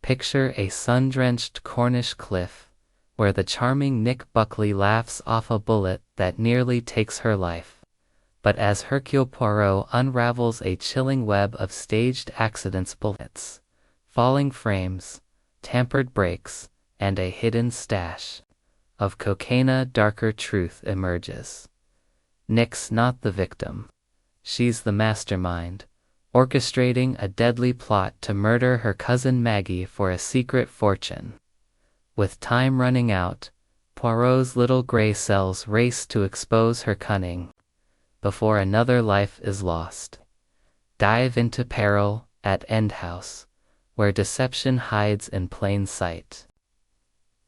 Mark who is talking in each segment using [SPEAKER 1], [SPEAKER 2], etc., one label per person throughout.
[SPEAKER 1] Picture a sun-drenched Cornish cliff, where the charming Nick Buckley laughs off a bullet that nearly takes her life. But as Hercule Poirot unravels a chilling web of staged accidents, bullets, falling frames, tampered brakes, and a hidden stash of cocaine, a darker truth emerges. Nick's not the victim. She's the mastermind, orchestrating a deadly plot to murder her cousin Maggie for a secret fortune. With time running out, Poirot's little gray cells race to expose her cunning before another life is lost. Dive into Peril at End House, where deception hides in plain sight.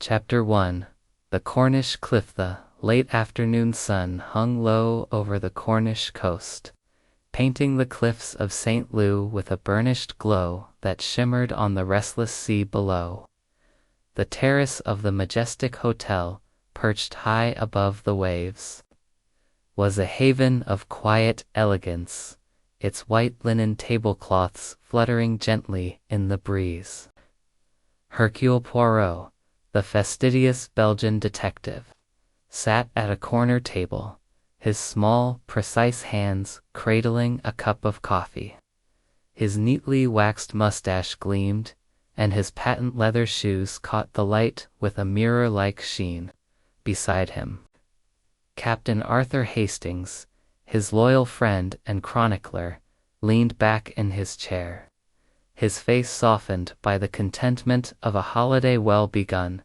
[SPEAKER 1] Chapter 1. The Cornish Cliff. The late afternoon sun hung low over the Cornish coast, painting the cliffs of St. Lou with a burnished glow that shimmered on the restless sea below. The terrace of the majestic hotel, perched high above the waves, was a haven of quiet elegance, its white linen tablecloths fluttering gently in the breeze. Hercule Poirot, the fastidious Belgian detective, sat at a corner table, his small, precise hands cradling a cup of coffee. His neatly waxed mustache gleamed, and his patent leather shoes caught the light with a mirror-like sheen. Beside him, Captain Arthur Hastings, his loyal friend and chronicler, leaned back in his chair, his face softened by the contentment of a holiday well begun.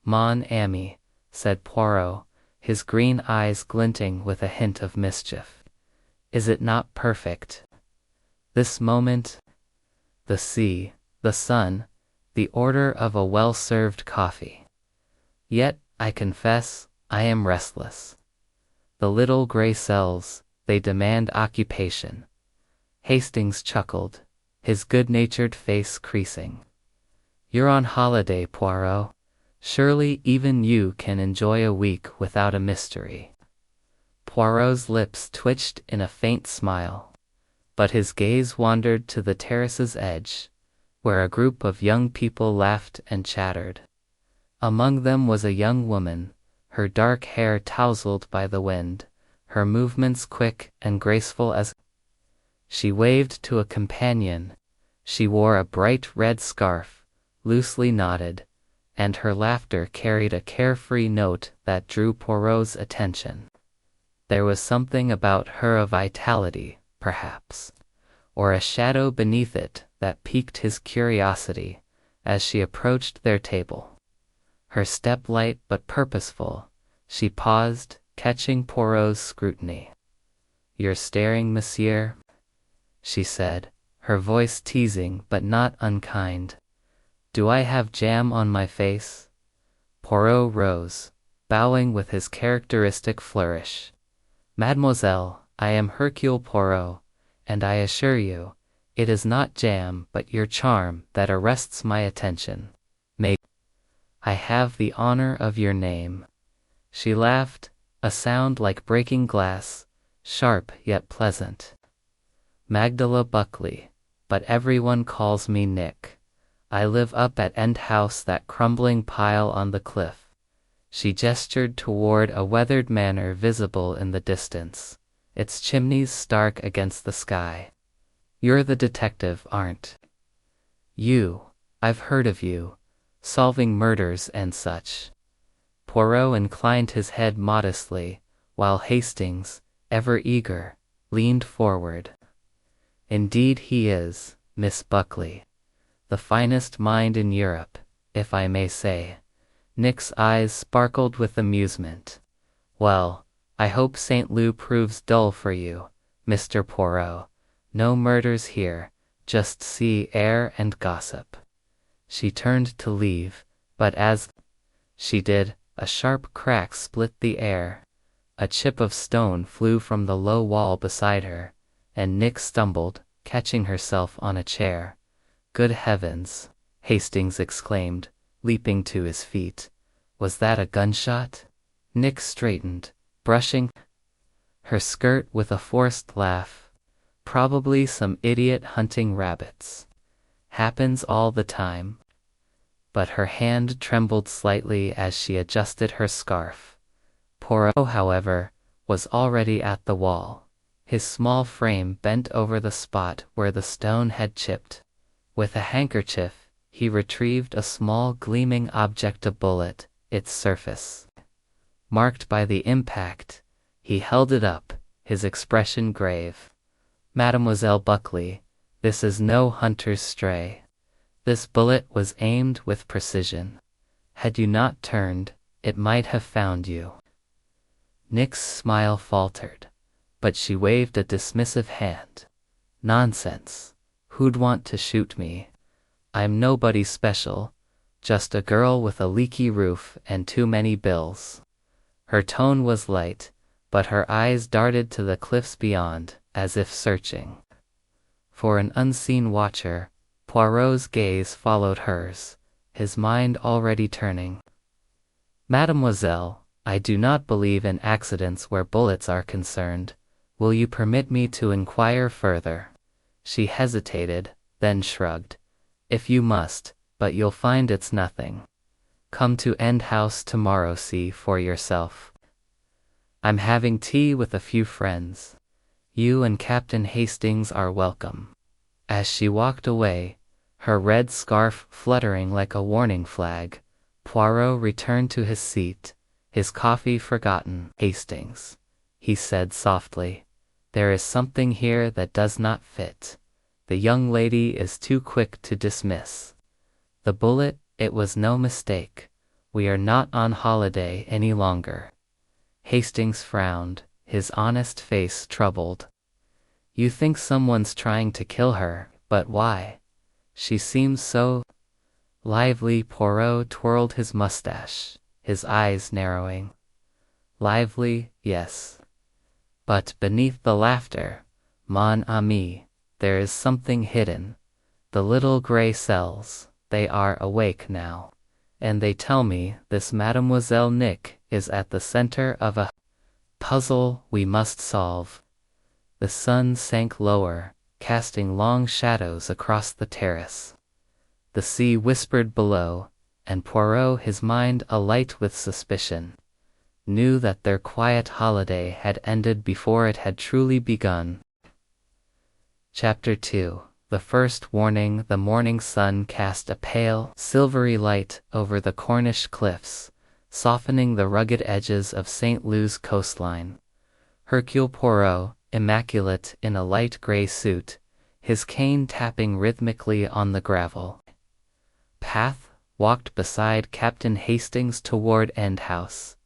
[SPEAKER 1] "Mon ami," said Poirot, his green eyes glinting with a hint of mischief. "Is it not perfect? This moment, the sea, the sun, the order of a well-served coffee. Yet, I confess, I am restless. The little gray cells, they demand occupation." Hastings chuckled, his good-natured face creasing. "You're on holiday, Poirot. Surely even you can enjoy a week without a mystery." Poirot's lips twitched in a faint smile, but his gaze wandered to the terrace's edge, where a group of young people laughed and chattered. Among them was a young woman, her dark hair tousled by the wind, her movements quick and graceful as she waved to a companion. She wore a bright red scarf, loosely knotted, and her laughter carried a carefree note that drew Poirot's attention. There was something about her, a vitality, perhaps, or a shadow beneath it, that piqued his curiosity as she approached their table. Her step light but purposeful, she paused, catching Poirot's scrutiny. "You're staring, monsieur?" she said, her voice teasing but not unkind. "Do I have jam on my face?" Poirot rose, bowing with his characteristic flourish. "Mademoiselle, I am Hercule Poirot, and I assure you, it is not jam but your charm that arrests my attention. May I have the honor of your name?" She laughed, a sound like breaking glass, sharp yet pleasant. "Magdala Buckley, but everyone calls me Nick. I live up at End House, that crumbling pile on the cliff." She gestured toward a weathered manor visible in the distance, its chimneys stark against the sky. "You're the detective, aren't you? I've heard of you, solving murders and such." Poirot inclined his head modestly, while Hastings, ever eager, leaned forward. "Indeed he is, Miss Buckley. The finest mind in Europe, if I may say." Nick's eyes sparkled with amusement. "Well, I hope St. Lou proves dull for you, Mr. Poirot. No murders here, just sea air and gossip." She turned to leave, but as she did, a sharp crack split the air. A chip of stone flew from the low wall beside her, and Nick stumbled, catching herself on a chair. "Good heavens!" Hastings exclaimed, leaping to his feet. "Was that a gunshot?" Nick straightened, brushing her skirt with a forced laugh. "Probably some idiot hunting rabbits. Happens all the time." but her hand trembled slightly as she adjusted her scarf. Poirot, however, was already at the wall, his small frame bent over the spot where the stone had chipped. With a handkerchief, he retrieved a small gleaming object, a bullet, its surface marked by the impact. He held it up, his expression grave. "Mademoiselle Buckley, this is no hunter's stray. This bullet was aimed with precision. Had you not turned, it might have found you." Nick's smile faltered, but she waved a dismissive hand. "Nonsense. Who'd want to shoot me? I'm nobody special, just a girl with a leaky roof and too many bills." Her tone was light, but her eyes darted to the cliffs beyond, as if searching for an unseen watcher. Poirot's gaze followed hers, his mind already turning. "Mademoiselle, I do not believe in accidents where bullets are concerned. Will you permit me to inquire further?" She hesitated, then shrugged. "If you must, but you'll find it's nothing. Come to End House tomorrow, see for yourself. I'm having tea with a few friends. You and Captain Hastings are welcome." As she walked away, her red scarf fluttering like a warning flag, Poirot returned to his seat, his coffee forgotten. "Hastings," he said softly, "there is something here that does not fit. The young lady is too quick to dismiss. The bullet, it was no mistake. We are not on holiday any longer." Hastings frowned, his honest face troubled. "You think someone's trying to kill her, but why? She seems so lively." Poirot twirled his mustache, his eyes narrowing. "Lively, yes. But beneath the laughter, mon ami, there is something hidden. The little gray cells, they are awake now. And they tell me this Mademoiselle Nick is at the center of a puzzle we must solve." The sun sank lower, casting long shadows across the terrace. The sea whispered below, and Poirot, his mind alight with suspicion, knew that their quiet holiday had ended before it had truly begun. Chapter 2. The first warning. The morning sun cast a pale, silvery light over the Cornish cliffs, softening the rugged edges of St. Lou's coastline. Hercule Poirot, immaculate in a light gray suit, his cane tapping rhythmically on the gravel path, walked beside Captain Hastings toward End House.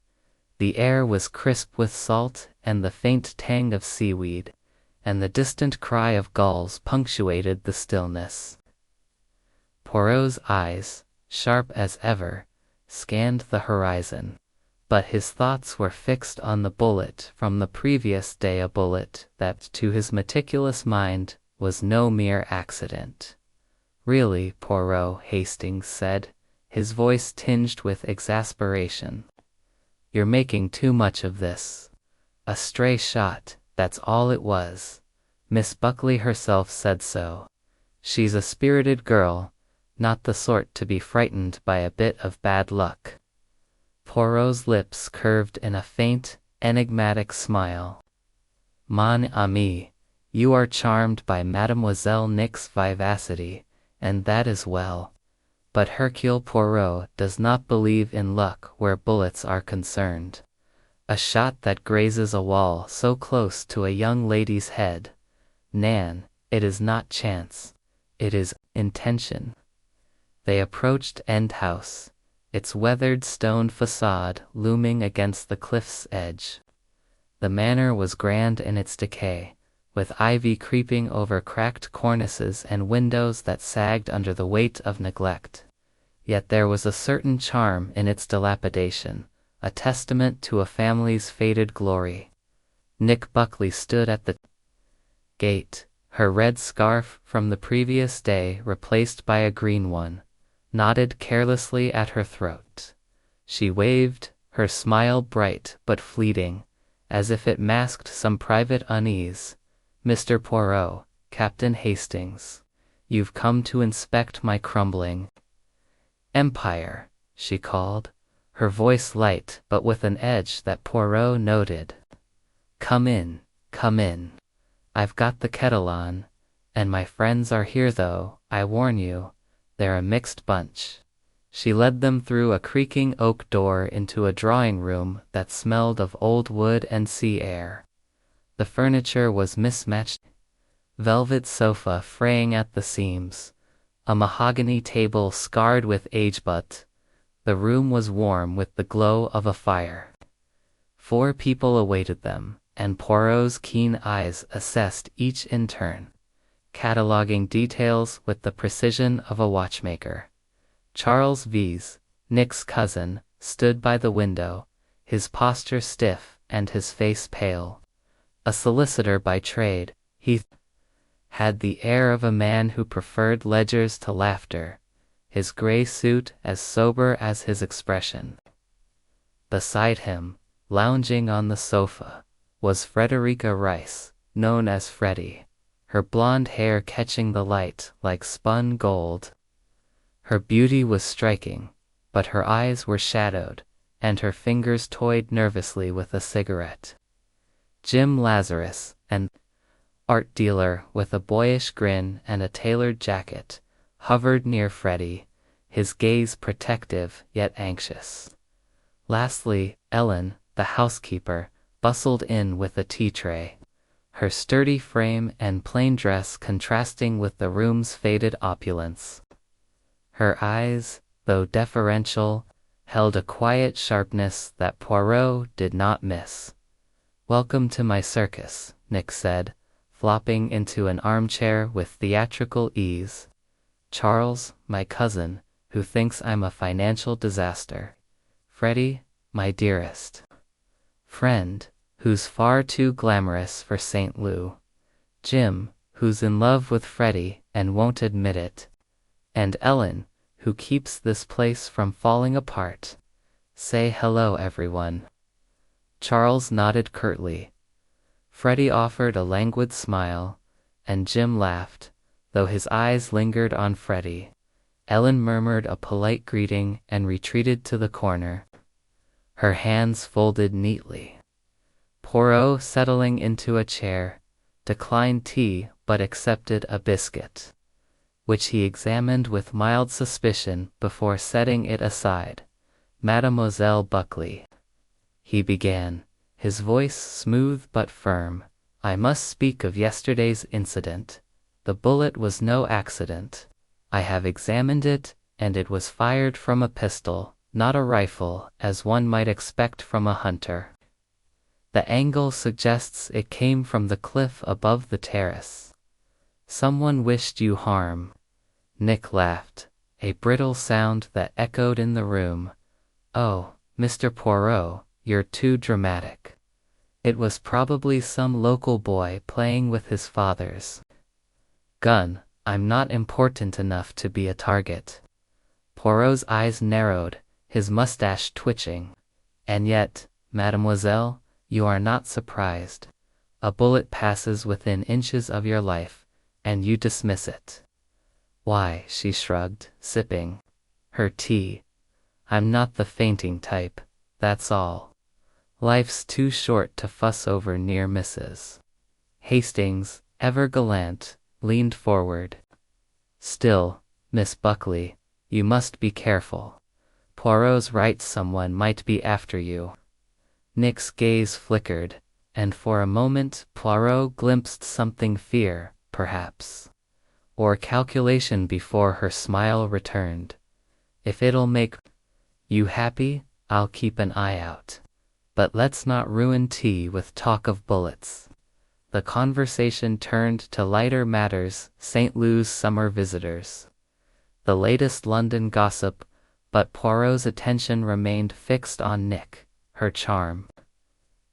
[SPEAKER 1] The air was crisp with salt and the faint tang of seaweed, and the distant cry of gulls punctuated the stillness. Poirot's eyes, sharp as ever, scanned the horizon, but his thoughts were fixed on the bullet from the previous day, a bullet that, to his meticulous mind, was no mere accident. "Really, Poirot," Hastings said, his voice tinged with exasperation, "you're making too much of this. A stray shot, that's all it was. Miss Buckley herself said so. She's a spirited girl, not the sort to be frightened by a bit of bad luck." Poirot's lips curved in a faint, enigmatic smile. "Mon ami, you are charmed by Mademoiselle Nick's vivacity, and that is well. But Hercule Poirot does not believe in luck where bullets are concerned. A shot that grazes a wall so close to a young lady's head, Nan, it is not chance, it is intention." They approached End House, its weathered stone facade looming against the cliff's edge. The manor was grand in its decay, with ivy creeping over cracked cornices and windows that sagged under the weight of neglect. Yet there was a certain charm in its dilapidation, a testament to a family's faded glory. Nick Buckley stood at the gate, her red scarf from the previous day replaced by a green one, knotted carelessly at her throat. She waved, her smile bright but fleeting, as if it masked some private unease. "Mr. Poirot, Captain Hastings, you've come to inspect my crumbling "Empire," she called, her voice light but with an edge that Poirot noted. "Come in, come in. I've got the kettle on, and my friends are here though, I warn you, they're a mixed bunch." She led them through a creaking oak door into a drawing room that smelled of old wood and sea air. The furniture was mismatched, velvet sofa fraying at the seams, a mahogany table scarred with age, but the room was warm with the glow of a fire. 4 people awaited them, and Poirot's keen eyes assessed each in turn, cataloging details with the precision of a watchmaker. Charles V's, Nick's cousin, stood by the window, his posture stiff and his face pale. A solicitor by trade, he had the air of a man who preferred ledgers to laughter, his grey suit as sober as his expression. Beside him, lounging on the sofa, was Frederica Rice, known as Freddie, her blonde hair catching the light like spun gold. Her beauty was striking, but her eyes were shadowed, and her fingers toyed nervously with a cigarette. Jim Lazarus, an art dealer with a boyish grin and a tailored jacket, hovered near Freddie, his gaze protective yet anxious. Lastly, Ellen, the housekeeper, bustled in with a tea tray, her sturdy frame and plain dress contrasting with the room's faded opulence. Her eyes, though deferential, held a quiet sharpness that Poirot did not miss. "Welcome to my circus," Nick said, flopping into an armchair with theatrical ease. "Charles, my cousin, who thinks I'm a financial disaster. Freddie, my dearest friend, who's far too glamorous for St. Lou. Jim, who's in love with Freddie and won't admit it. And Ellen, who keeps this place from falling apart. Say hello, everyone." Charles nodded curtly. Freddie offered a languid smile, and Jim laughed, though his eyes lingered on Freddie. Ellen murmured a polite greeting and retreated to the corner, her hands folded neatly. Poirot, settling into a chair, declined tea but accepted a biscuit, which he examined with mild suspicion before setting it aside. "Mademoiselle Buckley," he began, his voice smooth but firm, "I must speak of yesterday's incident. The bullet was no accident. I have examined it, and it was fired from a pistol, not a rifle, as one might expect from a hunter. The angle suggests it came from the cliff above the terrace. Someone wished you harm." Nick laughed, a brittle sound that echoed in the room. "Oh, Mr. Poirot, you're too dramatic. It was probably some local boy playing with his father's gun. I'm not important enough to be a target." Poirot's eyes narrowed, his mustache twitching. "And yet, mademoiselle, you are not surprised. A bullet passes within inches of your life, and you dismiss it." "Why," she shrugged, sipping her tea, "I'm not the fainting type, that's all. Life's too short to fuss over near misses." Hastings, ever gallant, leaned forward. "Still, Miss Buckley, you must be careful. Poirot's right, someone might be after you." Nick's gaze flickered, and for a moment Poirot glimpsed something, fear, perhaps, or calculation, before her smile returned. "If it'll make you happy, I'll keep an eye out. But let's not ruin tea with talk of bullets." The conversation turned to lighter matters, St. Lou's summer visitors, the latest London gossip, but Poirot's attention remained fixed on Nick. Her charm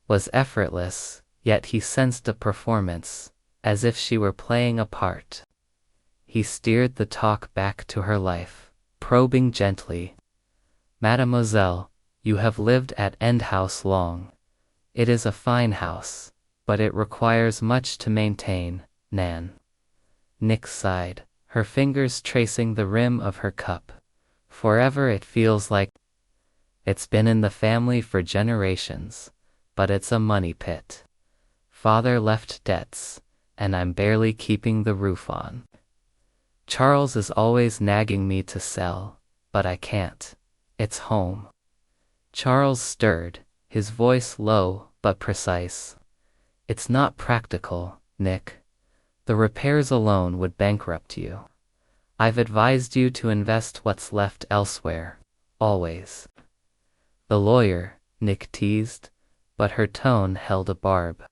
[SPEAKER 1] was effortless, yet he sensed a performance, as if she were playing a part. He steered the talk back to her life, probing gently. "Mademoiselle, you have lived at End House long. It is a fine house, but it requires much to maintain, Nan." Nick sighed, her fingers tracing the rim of her cup. Forever it feels like it's been in the family for generations, but it's a money pit. Father left debts, and I'm barely keeping the roof on. Charles is always nagging me to sell, but I can't. It's home. Charles stirred, his voice low but precise. It's not practical, Nick. The repairs alone would bankrupt you. I've advised you to invest what's left elsewhere, always. The lawyer, Nick teased, but her tone held a barb.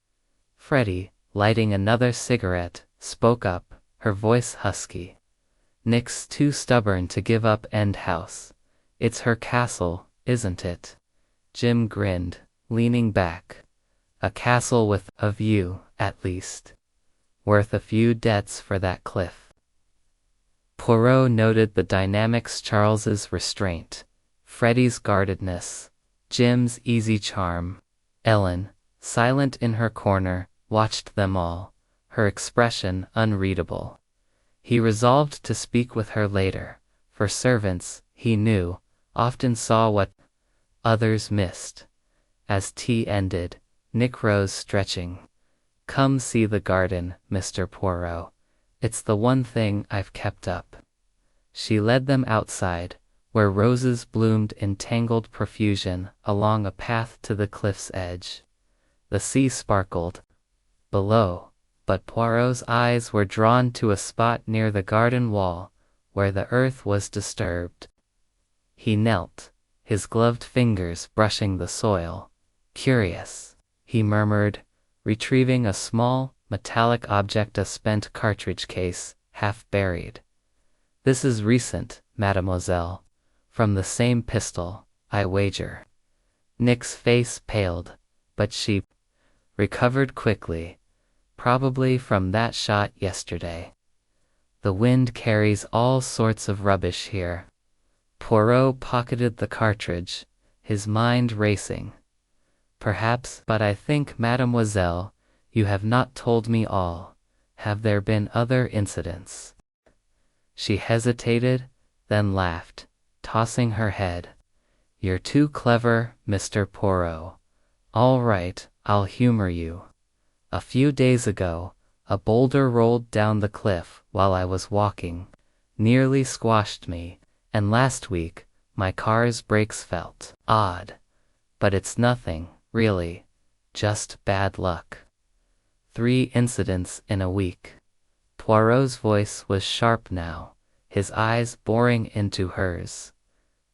[SPEAKER 1] Freddie, lighting another cigarette, spoke up, her voice husky. Nick's too stubborn to give up End House. It's her castle, isn't it? Jim grinned, leaning back. A castle with a view, at least. Worth a few debts for that cliff. Poirot noted the dynamics: Charles's restraint, Freddie's guardedness, Jim's easy charm. Ellen, silent in her corner, watched them all, her expression unreadable. He resolved to speak with her later, for servants, he knew, often saw what others missed. As tea ended, Nick rose, stretching. Come see the garden, Mr. Poirot. It's the one thing I've kept up. She led them outside, where roses bloomed in tangled profusion along a path to the cliff's edge. The sea sparkled below, but Poirot's eyes were drawn to a spot near the garden wall, where the earth was disturbed. He knelt, his gloved fingers brushing the soil. Curious, he murmured, retrieving a small, metallic object, a spent cartridge case, half buried. This is recent, mademoiselle. From the same pistol, I wager. Nick's face paled, but she recovered quickly. Probably from that shot yesterday. The wind carries all sorts of rubbish here. Poirot pocketed the cartridge, his mind racing. Perhaps, but I think, mademoiselle, you have not told me all. Have there been other incidents? She hesitated, then laughed, tossing her head. You're too clever, Mr. Poirot. All right, I'll humor you. A few days ago, a boulder rolled down the cliff while I was walking, nearly squashed me, and last week, my car's brakes felt odd. But it's nothing, really, just bad luck. 3 incidents in a week. Poirot's voice was sharp now, his eyes boring into hers.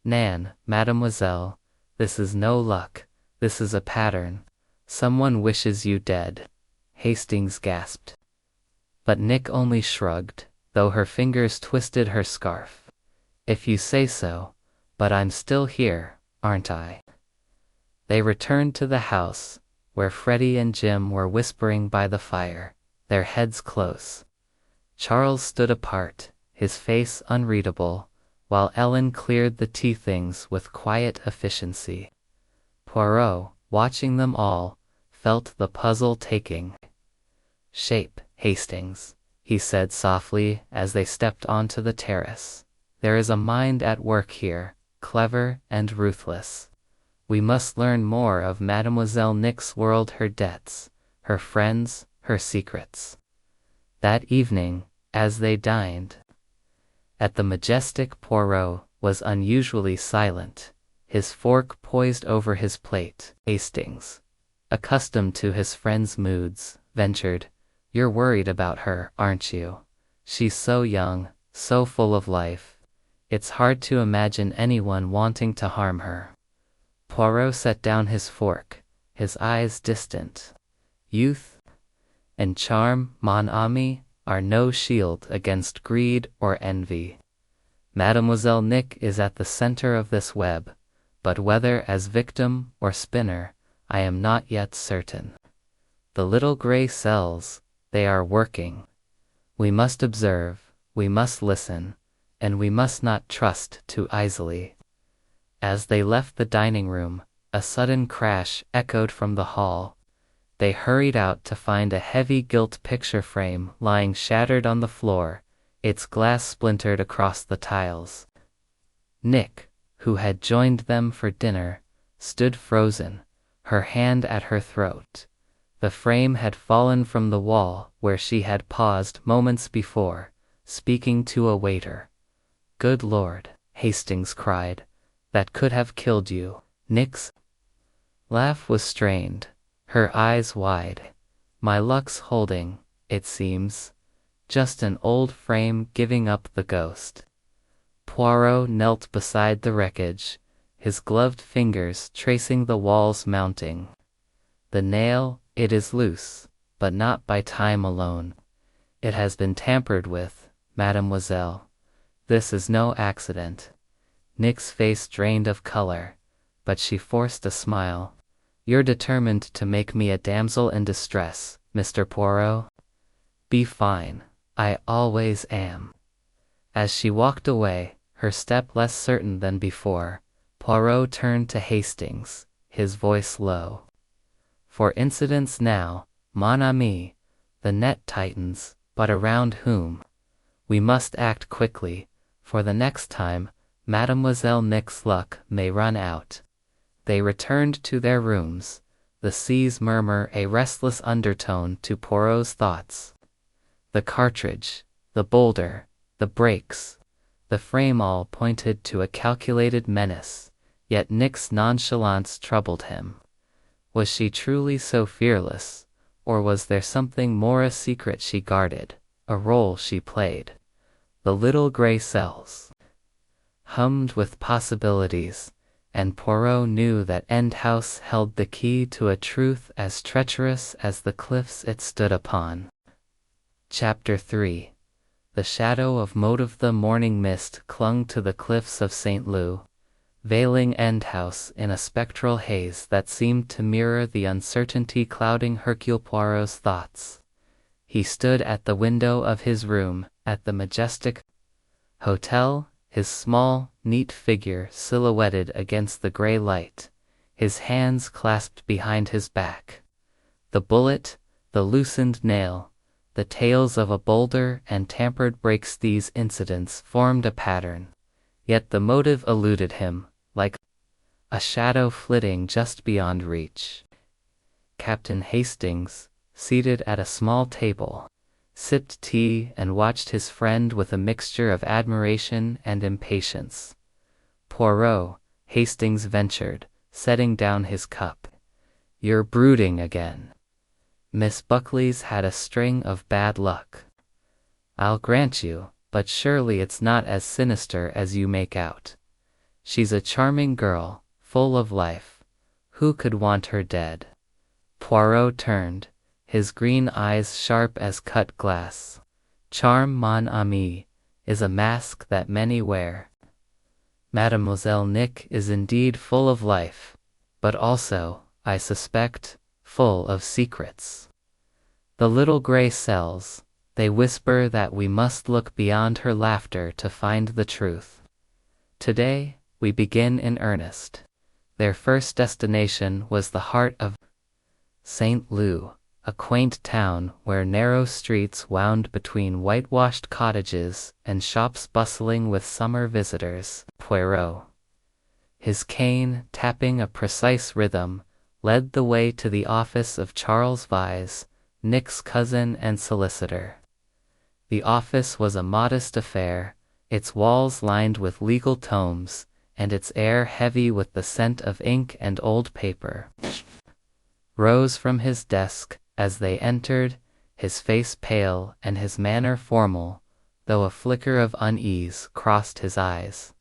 [SPEAKER 1] Nan, mademoiselle, this is no luck, this is a pattern. Someone wishes you dead. Hastings gasped. But Nick only shrugged, though her fingers twisted her scarf. If you say so, but I'm still here, aren't I? They returned to the house, where Freddie and Jim were whispering by the fire, their heads close. Charles stood apart, his face unreadable, while Ellen cleared the tea things with quiet efficiency. Poirot, watching them all, felt the puzzle taking shape. Hastings, he said softly as they stepped onto the terrace. There is a mind at work here, clever and ruthless. We must learn more of Mademoiselle Nick's world, her debts, her friends, her secrets. That evening, as they dined at the Majestic, Poirot was unusually silent, his fork poised over his plate. Hastings, accustomed to his friend's moods, ventured, "You're worried about her, aren't you? She's so young, so full of life. It's hard to imagine anyone wanting to harm her." Poirot set down his fork, his eyes distant. "Youth and charm, mon ami, are no shield against greed or envy. Mademoiselle Nick is at the center of this web, but whether as victim or spinner, I am not yet certain. The little gray cells, they are working. We must observe, we must listen, and we must not trust too easily." As they left the dining room, a sudden crash echoed from the hall. They hurried out to find a heavy gilt picture frame lying shattered on the floor, its glass splintered across the tiles. Nick, who had joined them for dinner, stood frozen, her hand at her throat. The frame had fallen from the wall where she had paused moments before, speaking to a waiter. "Good Lord," Hastings cried, "that could have killed you." Nick's laugh was strained, her eyes wide. "My luck's holding, it seems. Just an old frame giving up the ghost." Poirot knelt beside the wreckage, his gloved fingers tracing the wall's mounting. "The nail, it is loose, but not by time alone. It has been tampered with, mademoiselle. This is no accident." Nick's face drained of color, but she forced a smile. "You're determined to make me a damsel in distress, Mr. Poirot?" "Be fine. I always am." As she walked away, her step less certain than before, Poirot turned to Hastings, his voice low. "For incidents now, mon ami, the net tightens, but around whom? We must act quickly, for the next time, Mademoiselle Nick's luck may run out." They returned to their rooms, the seas murmur a restless undertone to Poirot's thoughts. The cartridge, the boulder, the brakes, the frame all pointed to a calculated menace, yet Nick's nonchalance troubled him. Was she truly so fearless, or was there something more, a secret she guarded, a role she played? The little gray cells hummed with possibilities, and Poirot knew that Endhouse held the key to a truth as treacherous as the cliffs it stood upon. Chapter 3. The shadow of motive. The morning mist clung to the cliffs of St. Lou, veiling Endhouse in a spectral haze that seemed to mirror the uncertainty clouding Hercule Poirot's thoughts. He stood at the window of his room at the majestic hotel, his small, neat figure silhouetted against the gray light, his hands clasped behind his back. The bullet, the loosened nail, the tales of a boulder and tampered brakes, these incidents formed a pattern, yet the motive eluded him, like a shadow flitting just beyond reach. Captain Hastings, seated at a small table, sipped tea and watched his friend with a mixture of admiration and impatience. "Poirot," Hastings ventured, setting down his cup. "You're brooding again. Miss Buckley's had a string of bad luck." "I'll grant you, but surely it's not as sinister as you make out. She's a charming girl, full of life. Who could want her dead?" Poirot turned, his green eyes sharp as cut glass. "Charm, mon ami, is a mask that many wear. Mademoiselle Nick is indeed full of life, but also, I suspect, full of secrets. The little gray cells, they whisper that we must look beyond her laughter to find the truth. Today, we begin in earnest." Their first destination was the heart of St. Lou, a quaint town where narrow streets wound between whitewashed cottages and shops bustling with summer visitors. Poirot, his cane tapping a precise rhythm, led the way to the office of Charles Vyse, Nick's cousin and solicitor. The office was a modest affair, its walls lined with legal tomes, and its air heavy with the scent of ink and old paper. Rose from his desk as they entered, his face pale and his manner formal, though a flicker of unease crossed his eyes.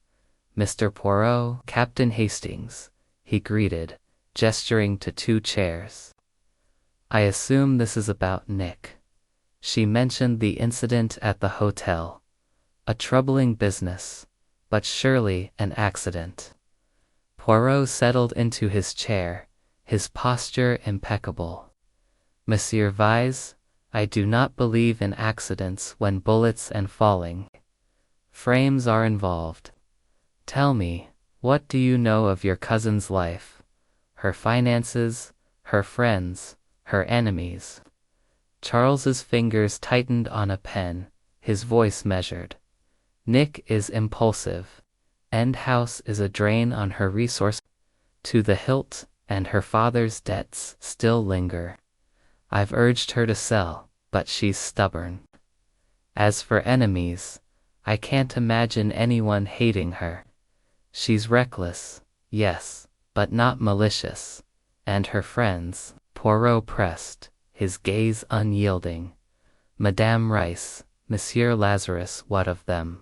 [SPEAKER 1] "Mr. Poirot, Captain Hastings," he greeted, gesturing to two chairs. "I assume this is about Nick." She mentioned the incident at the hotel. A troubling business, but surely an accident. Poirot settled into his chair, his posture impeccable. "Monsieur Vyse, I do not believe in accidents when bullets and falling frames are involved. Tell me, what do you know of your cousin's life? Her finances, her friends, her enemies?" Charles's fingers tightened on a pen, his voice measured. "Nick is impulsive, end house is a drain on her resources to the hilt, and her father's debts still linger. I've urged her to sell, but she's stubborn. As for enemies, I can't imagine anyone hating her. She's reckless, yes, but not malicious. And her friends, Poirot pressed, his gaze unyielding. Madame Rice, Monsieur Lazarus, what of them?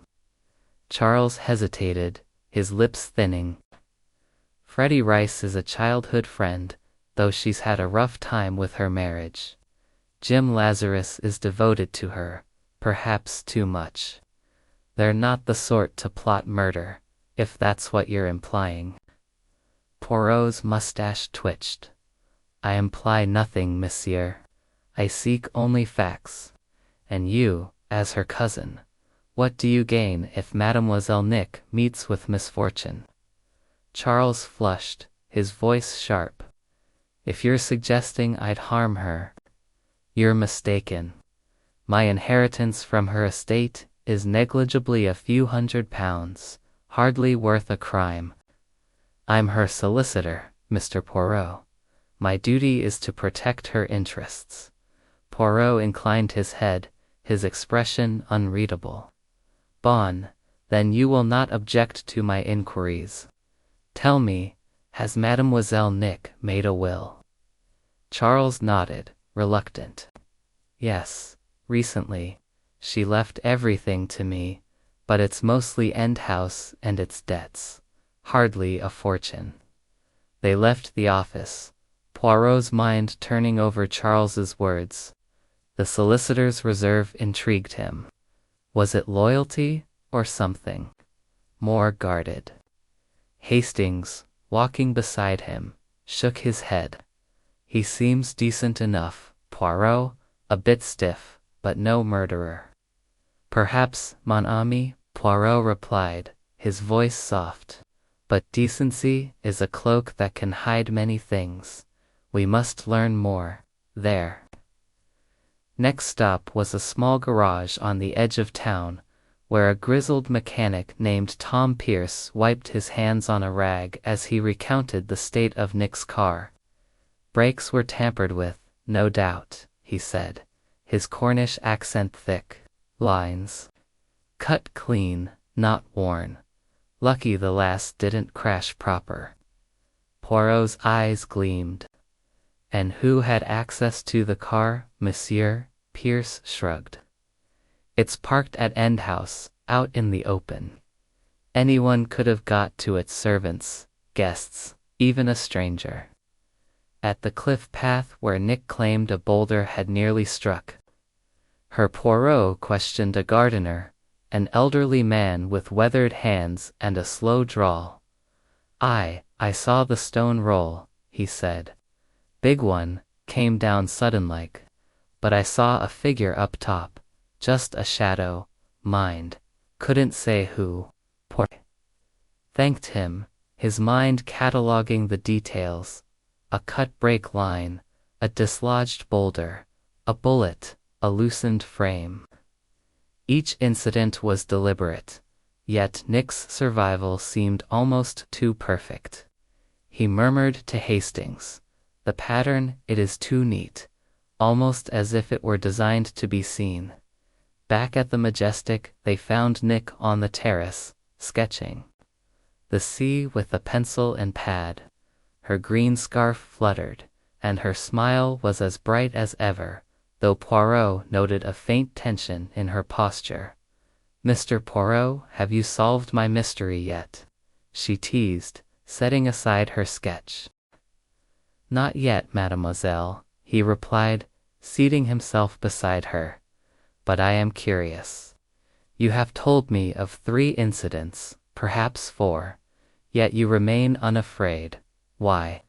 [SPEAKER 1] Charles hesitated, his lips thinning. Freddie Rice is a childhood friend, though she's had a rough time with her marriage. Jim Lazarus is devoted to her, perhaps too much. They're not the sort to plot murder, if that's what you're implying. Poirot's mustache twitched. I imply nothing, monsieur. I seek only facts. And you, as her cousin, what do you gain if Mademoiselle Nick meets with misfortune? Charles flushed, his voice sharp. If you're suggesting I'd harm her, you're mistaken. My inheritance from her estate is negligibly a few £100, hardly worth a crime. I'm her solicitor, Mr. Poirot. My duty is to protect her interests. Poirot inclined his head, his expression unreadable. Bon, then you will not object to my inquiries. Tell me, has Mademoiselle Nick made a will? Charles nodded, reluctant. Yes, recently. She left everything to me, but it's mostly end house and its debts. Hardly a fortune. They left the office, Poirot's mind turning over Charles's words. The solicitor's reserve intrigued him. Was it loyalty or something more guarded? Hastings, walking beside him, shook his head. He seems decent enough, Poirot, a bit stiff, but no murderer. Perhaps, mon ami, Poirot replied, his voice soft. But decency is a cloak that can hide many things. We must learn more, there. Next stop was a small garage on the edge of town, where a grizzled mechanic named Tom Pierce wiped his hands on a rag as he recounted the state of Nick's car. Brakes were tampered with, no doubt, he said, his Cornish accent thick. Lines. Cut clean, not worn. Lucky the last didn't crash proper. Poirot's eyes gleamed. And who had access to the car, monsieur? Pierce shrugged. It's parked at End House, out in the open. Anyone could have got to it, servants, guests, even a stranger. At the cliff path where Nick claimed a boulder had nearly struck her, Poirot questioned a gardener, an elderly man with weathered hands and a slow drawl. I saw the stone roll, he said. Big one, came down sudden-like. But I saw a figure up top, just a shadow, mind, couldn't say who. Poirot thanked him, his mind cataloguing the details. A cut brake line, a dislodged boulder, a bullet, a loosened frame. Each incident was deliberate, yet Nick's survival seemed almost too perfect. He murmured to Hastings, the pattern, it is too neat, almost as if it were designed to be seen. Back at the Majestic, they found Nick on the terrace, sketching the sea with a pencil and pad. Her green scarf fluttered, and her smile was as bright as ever, though Poirot noted a faint tension in her posture. Mr. Poirot, have you solved my mystery yet? She teased, setting aside her sketch. Not yet, mademoiselle, he replied, seating himself beside her. But I am curious. You have told me of 3 incidents, perhaps 4, yet you remain unafraid. Why?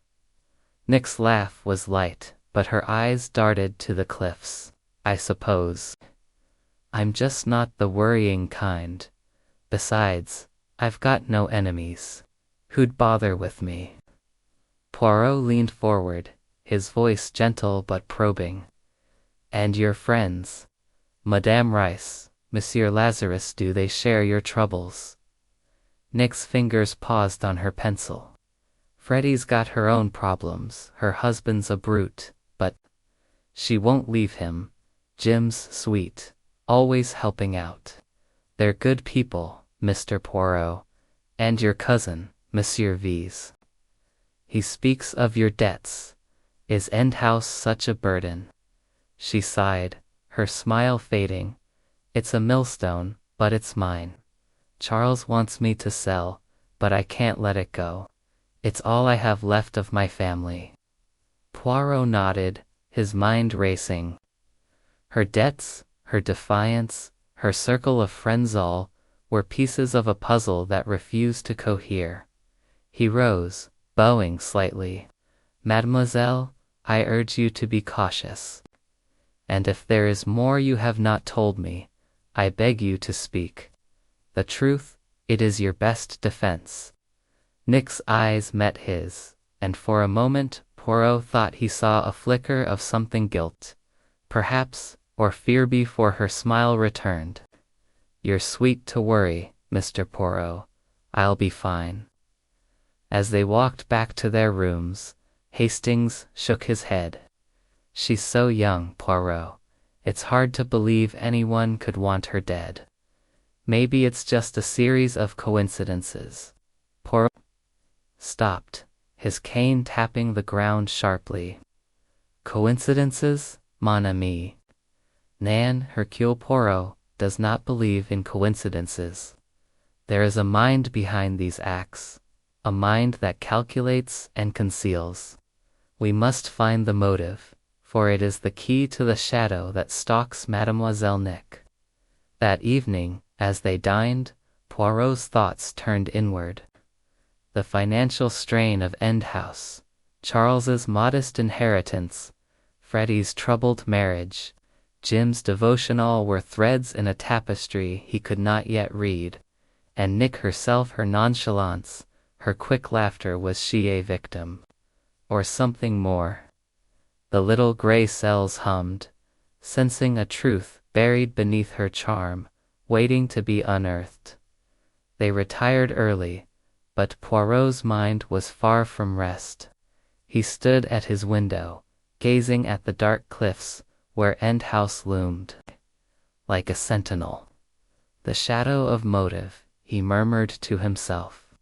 [SPEAKER 1] Nick's laugh was light, but her eyes darted to the cliffs. I suppose I'm just not the worrying kind. Besides, I've got no enemies. Who'd bother with me? Poirot leaned forward, his voice gentle but probing. And your friends? Madame Rice, Monsieur Lazarus, do they share your troubles? Nick's fingers paused on her pencil. Freddie's got her own problems, her husband's a brute, but she won't leave him. Jim's sweet, always helping out. They're good people, Mr. Poirot. And your cousin, Monsieur V's. He speaks of your debts. Is Endhouse such a burden? She sighed, her smile fading. It's a millstone, but it's mine. Charles wants me to sell, but I can't let it go. It's all I have left of my family. Poirot nodded, his mind racing. Her debts, her defiance, her circle of friends all were pieces of a puzzle that refused to cohere. He rose, bowing slightly. Mademoiselle, I urge you to be cautious. And if there is more you have not told me, I beg you to speak. The truth, it is your best defense. Nick's eyes met his, and for a moment Poirot thought he saw a flicker of something guilt, perhaps, or fear before her smile returned. You're sweet to worry, Mr. Poirot. I'll be fine. As they walked back to their rooms, Hastings shook his head. She's so young, Poirot. It's hard to believe anyone could want her dead. Maybe it's just a series of coincidences. Poirot stopped, his cane tapping the ground sharply. Coincidences, mon ami? Nan, Hercule Poirot, does not believe in coincidences. There is a mind behind these acts, a mind that calculates and conceals. We must find the motive, for it is the key to the shadow that stalks Mademoiselle Nick. That evening, as they dined, Poirot's thoughts turned inward. The financial strain of Endhouse, Charles's modest inheritance, Freddie's troubled marriage, Jim's devotion, all were threads in a tapestry he could not yet read, and Nick herself, her nonchalance, her quick laughter. Was she a victim? Or something more? The little gray cells hummed, sensing a truth buried beneath her charm, waiting to be unearthed. They retired early, but Poirot's mind was far from rest. He stood at his window, gazing at the dark cliffs where Endhouse loomed, like a sentinel. The shadow of motive, he murmured to himself.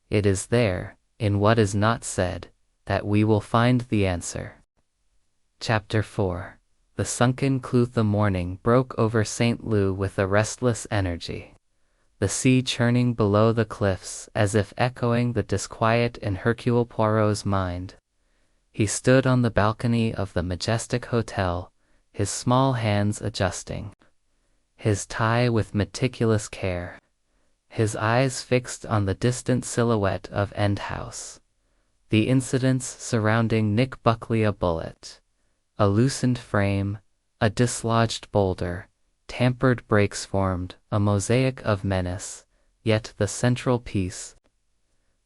[SPEAKER 1] It is there, in what is not said, that we will find the answer. Chapter 4. The sunken cloth. The morning broke over St. Lou with a restless energy. The sea churning below the cliffs, as if echoing the disquiet in Hercule Poirot's mind. He stood on the balcony of the majestic hotel, his small hands adjusting his tie with meticulous care, his eyes fixed on the distant silhouette of Endhouse. The incidents surrounding Nick Buckley, a bullet, a loosened frame, a dislodged boulder, tampered brakes formed a mosaic of menace, yet the central piece,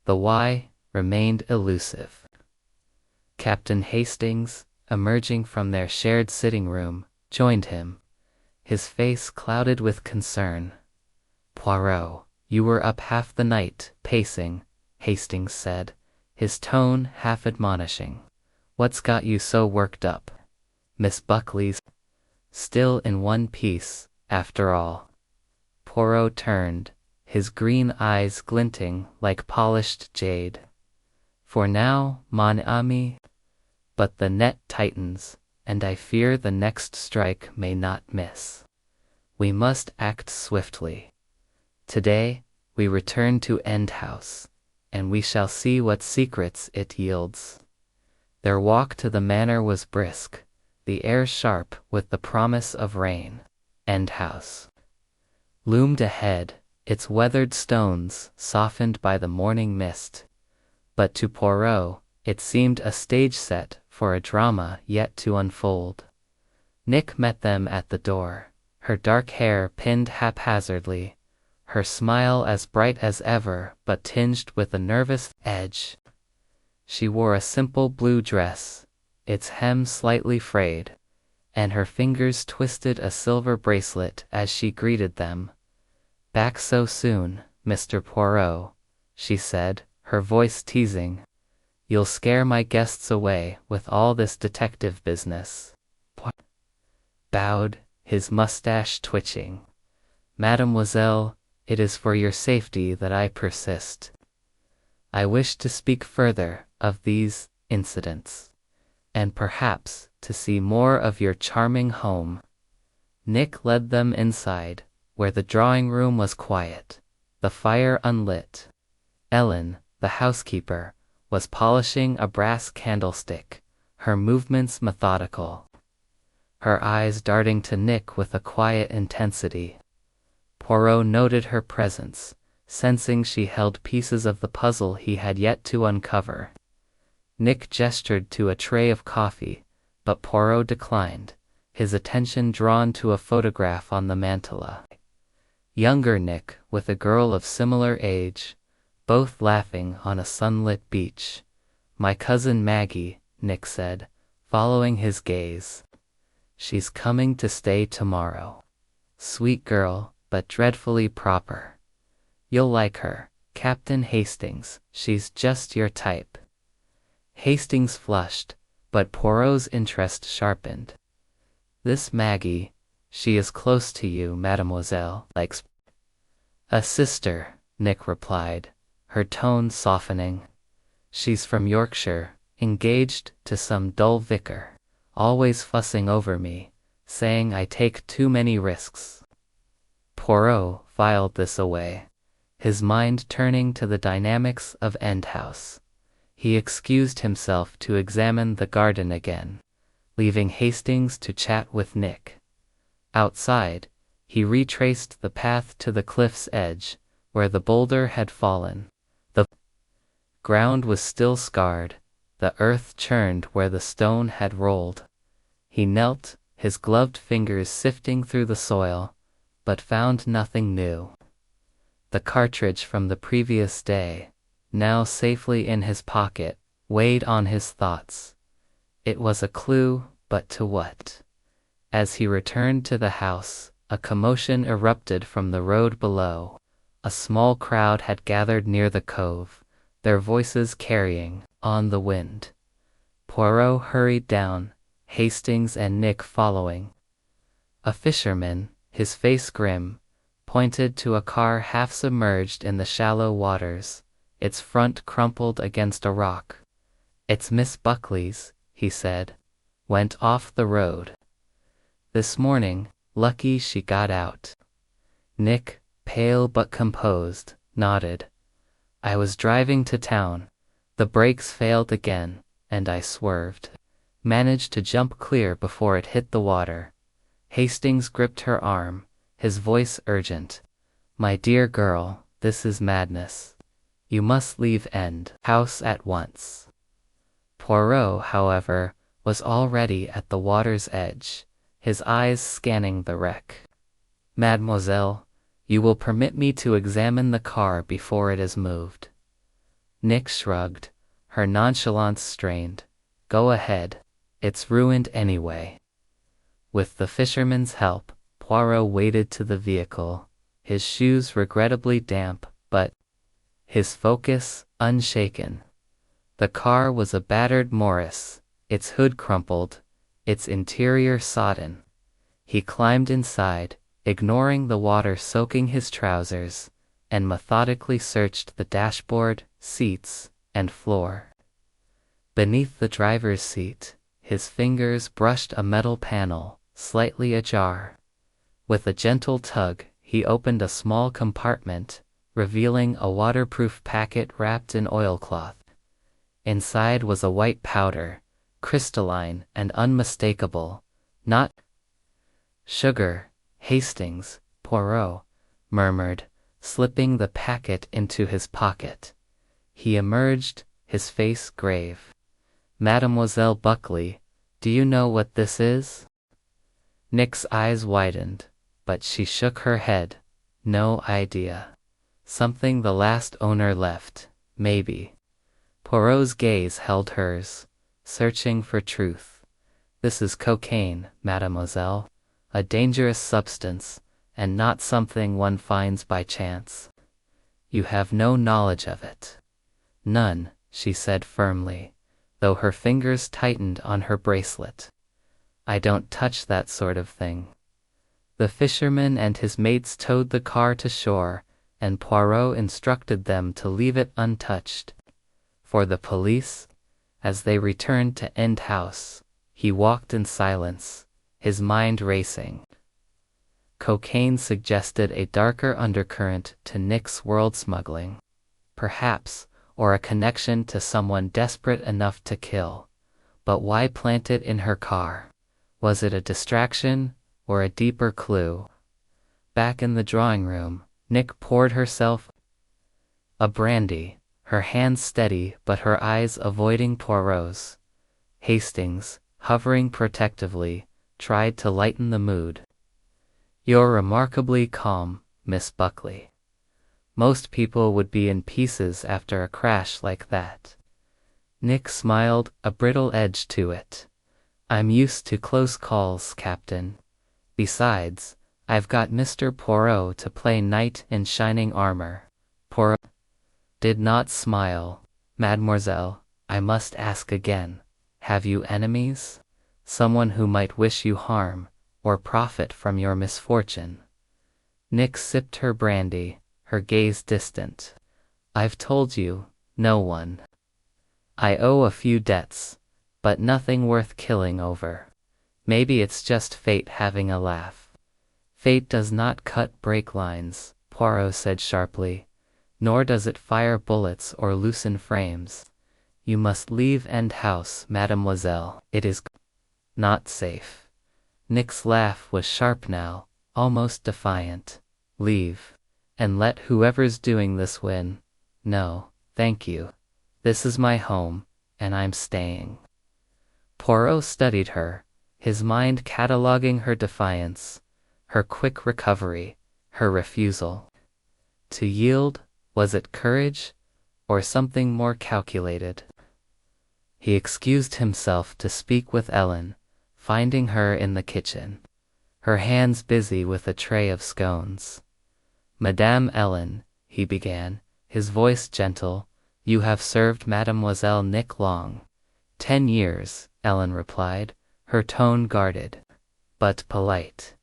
[SPEAKER 1] the why, remained elusive. Captain Hastings, emerging from their shared sitting room, joined him, his face clouded with concern. Poirot, you were up half the night, pacing, Hastings said, his tone half admonishing. What's got you so worked up? Miss Buckley's still in one piece, after all. Poirot turned, his green eyes glinting like polished jade. For now, mon ami, but the net tightens, and I fear the next strike may not miss. We must act swiftly. Today, we return to Endhouse, and we shall see what secrets it yields. Their walk to the manor was brisk, the air sharp with the promise of rain. Endhouse loomed ahead, its weathered stones softened by the morning mist. But to Poirot, it seemed a stage set for a drama yet to unfold. Nick met them at the door, her dark hair pinned haphazardly, her smile as bright as ever but tinged with a nervous edge. She wore a simple blue dress, its hem slightly frayed, and her fingers twisted a silver bracelet as she greeted them. Back so soon, Mr. Poirot," she said, her voice teasing. "You'll scare my guests away with all this detective business." Poirot bowed, his mustache twitching. "Mademoiselle, it is for your safety that I persist. I wish to speak further of these incidents, and perhaps to see more of your charming home." Nick led them inside, where the drawing room was quiet, the fire unlit. Ellen, the housekeeper, was polishing a brass candlestick, her movements methodical, her eyes darting to Nick with a quiet intensity. Poirot noted her presence, sensing she held pieces of the puzzle he had yet to uncover. Nick gestured to a tray of coffee, but Poirot declined, his attention drawn to a photograph on the mantel. Younger Nick with a girl of similar age, both laughing on a sunlit beach. "My cousin Maggie," Nick said, following his gaze. "She's coming to stay tomorrow. Sweet girl, but dreadfully proper. You'll like her, Captain Hastings, she's just your type." Hastings flushed, but Poirot's interest sharpened. "This Maggie, she is close to you, mademoiselle, like a sister," Nick replied, her tone softening. "She's from Yorkshire, engaged to some dull vicar, always fussing over me, saying I take too many risks." Poirot filed this away, his mind turning to the dynamics of Endhouse. He excused himself to examine the garden again, leaving Hastings to chat with Nick. Outside, he retraced the path to the cliff's edge, where the boulder had fallen. The ground was still scarred, the earth churned where the stone had rolled. He knelt, his gloved fingers sifting through the soil, but found nothing new. The cartridge from the previous day, now safely in his pocket, weighed on his thoughts. It was a clue, but to what? As he returned to the house, a commotion erupted from the road below. A small crowd had gathered near the cove, their voices carrying on the wind. Poirot hurried down, Hastings and Nick following. A fisherman, his face grim, pointed to a car half submerged in the shallow waters, its front crumpled against a rock. "It's Miss Buckley's," he said. "Went off the road this morning, lucky she got out." Nick, pale but composed, nodded. "I was driving to town. The brakes failed again, and I swerved. Managed to jump clear before it hit the water." Hastings gripped her arm, his voice urgent. "My dear girl, this is madness. You must leave Endhouse at once." Poirot, however, was already at the water's edge, his eyes scanning the wreck. "Mademoiselle, you will permit me to examine the car before it is moved." Nick shrugged, her nonchalance strained. "Go ahead. It's ruined anyway." With the fisherman's help, Poirot waded to the vehicle, his shoes regrettably damp, but his focus unshaken. The car was a battered Morris, its hood crumpled, its interior sodden. He climbed inside, ignoring the water soaking his trousers, and methodically searched the dashboard, seats, and floor. Beneath the driver's seat, his fingers brushed a metal panel, slightly ajar. With a gentle tug, he opened a small compartment, revealing a waterproof packet wrapped in oilcloth. Inside was a white powder, crystalline and unmistakable. "Not sugar, Hastings," Poirot murmured, slipping the packet into his pocket. He emerged, his face grave. "Mademoiselle Buckley, do you know what this is?" Nick's eyes widened, but she shook her head. "No idea. Something the last owner left, maybe." Poirot's gaze held hers, searching for truth. "This is cocaine, mademoiselle. A dangerous substance, and not something one finds by chance." You have no knowledge of it. None, she said firmly, though her fingers tightened on her bracelet. I don't touch that sort of thing. The fisherman and his mates towed the car to shore, and Poirot instructed them to leave it untouched. For the police, as they returned to End House, he walked in silence, his mind racing. Cocaine suggested a darker undercurrent to Nick's world smuggling. Perhaps, or a connection to someone desperate enough to kill. But why plant it in her car? Was it a distraction, or a deeper clue? Back in the drawing room, Nick poured herself a brandy, her hands steady but her eyes avoiding Poirot's. Hastings, hovering protectively, tried to lighten the mood. You're remarkably calm, Miss Buckley. Most people would be in pieces after a crash like that. Nick smiled, a brittle edge to it. I'm used to close calls, Captain. Besides, I've got Mr. Poirot to play knight in shining armor. Poirot did not smile. Mademoiselle, I must ask again. Have you enemies? Someone who might wish you harm, or profit from your misfortune? Nick sipped her brandy, her gaze distant. I've told you, no one. I owe a few debts, but nothing worth killing over. Maybe it's just fate having a laugh. Fate does not cut brake lines, Poirot said sharply, nor does it fire bullets or loosen frames. You must leave End House, mademoiselle. It is not safe. Nick's laugh was sharp now, almost defiant. Leave, and let whoever's doing this win. No, thank you. This is my home, and I'm staying. Poirot studied her, his mind cataloguing her defiance, her quick recovery, her refusal. To yield, was it courage, or something more calculated? He excused himself to speak with Ellen, finding her in the kitchen, her hands busy with a tray of scones. Madame Ellen, he began, his voice gentle, you have served Mademoiselle Nick long. 10 years, Ellen replied, her tone guarded, but polite.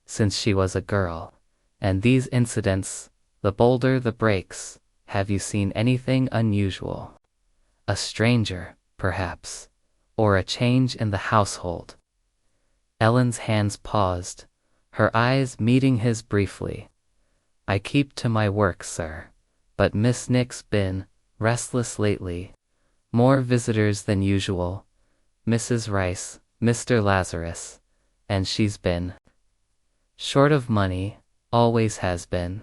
[SPEAKER 1] Since she was a girl. And these incidents, the bolder the breaks, have you seen anything unusual? A stranger, perhaps, or a change in the household? Ellen's hands paused, her eyes meeting his briefly. I keep to my work, sir, but Miss Nick's been restless lately. More visitors than usual. Mrs. Rice, Mr. Lazarus, and she's been short of money, always has been.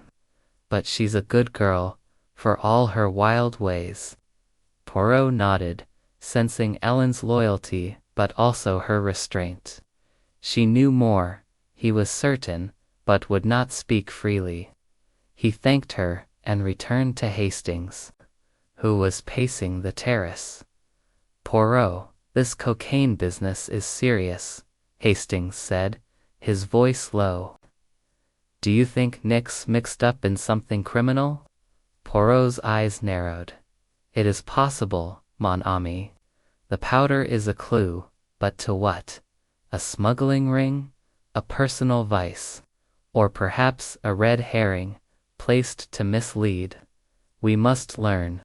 [SPEAKER 1] But she's a good girl, for all her wild ways. Poirot nodded, sensing Ellen's loyalty but also her restraint. She knew more, he was certain, but would not speak freely. He thanked her and returned to Hastings, who was pacing the terrace. Poirot, this cocaine business is serious, Hastings said, his voice low. Do you think Nick's mixed up in something criminal? Poirot's eyes narrowed. It is possible, mon ami. The powder is a clue, but to what? A smuggling ring? A personal vice? Or perhaps a red herring, placed to mislead? We must learn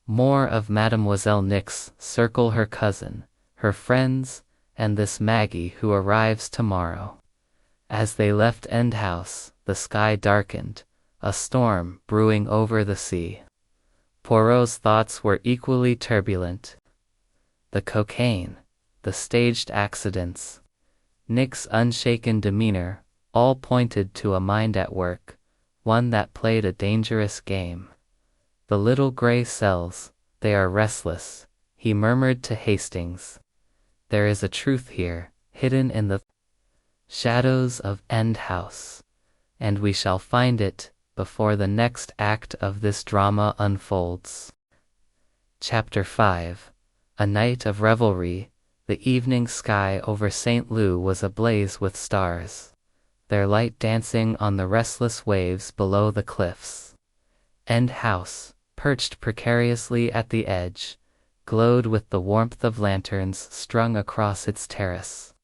[SPEAKER 1] more of Mademoiselle Nick's circle, her cousin, her friends, and this Maggie who arrives tomorrow. As they left End House, the sky darkened, a storm brewing over the sea. Poirot's thoughts were equally turbulent. The cocaine, the staged accidents, Nick's unshaken demeanor, all pointed to a mind at work, one that played a dangerous game. The little gray cells, they are restless, he murmured to Hastings. There is a truth here, hidden in the shadows of End House, and we shall find it before the next act of this drama unfolds. Chapter 5. A night of revelry. The evening sky over St. Lou was ablaze with stars, their light dancing on the restless waves below the cliffs. end house, perched precariously at the edge, glowed with the warmth of lanterns strung across its terrace,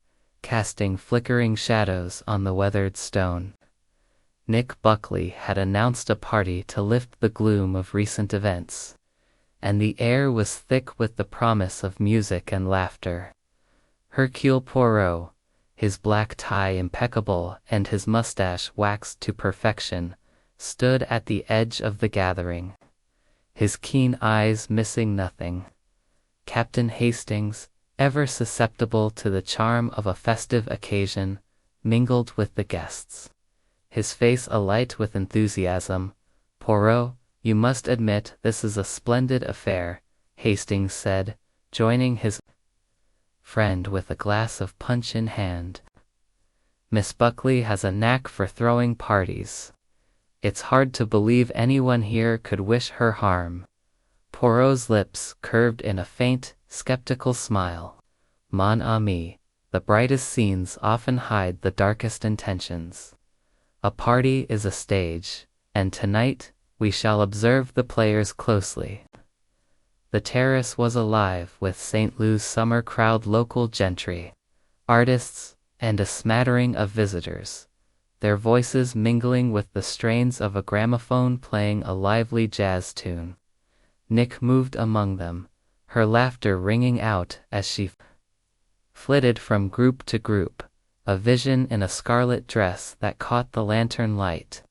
[SPEAKER 1] casting flickering shadows on the weathered stone. Nick Buckley had announced a party to lift the gloom of recent events, and the air was thick with the promise of music and laughter. Hercule Poirot, his black tie impeccable and his mustache waxed to perfection, stood at the edge of the gathering, his keen eyes missing nothing. Captain Hastings, ever susceptible to the charm of a festive occasion, mingled with the guests, his face alight with enthusiasm. "Poirot, you must admit this is a splendid affair," Hastings said, joining his friend with a glass of punch in hand. "Miss Buckley has a knack for throwing parties. It's hard to believe anyone here could wish her harm." Poirot's lips curved in a faint, skeptical smile. "Mon ami, the brightest scenes often hide the darkest intentions. A party is a stage, and tonight we shall observe the players closely." The terrace was alive with St. Louis summer crowd, local gentry, artists, and a smattering of visitors, their voices mingling with the strains of a gramophone playing a lively jazz tune. Nick moved among them, her laughter ringing out as she flitted from group to group, a vision in a scarlet dress that caught the lantern light.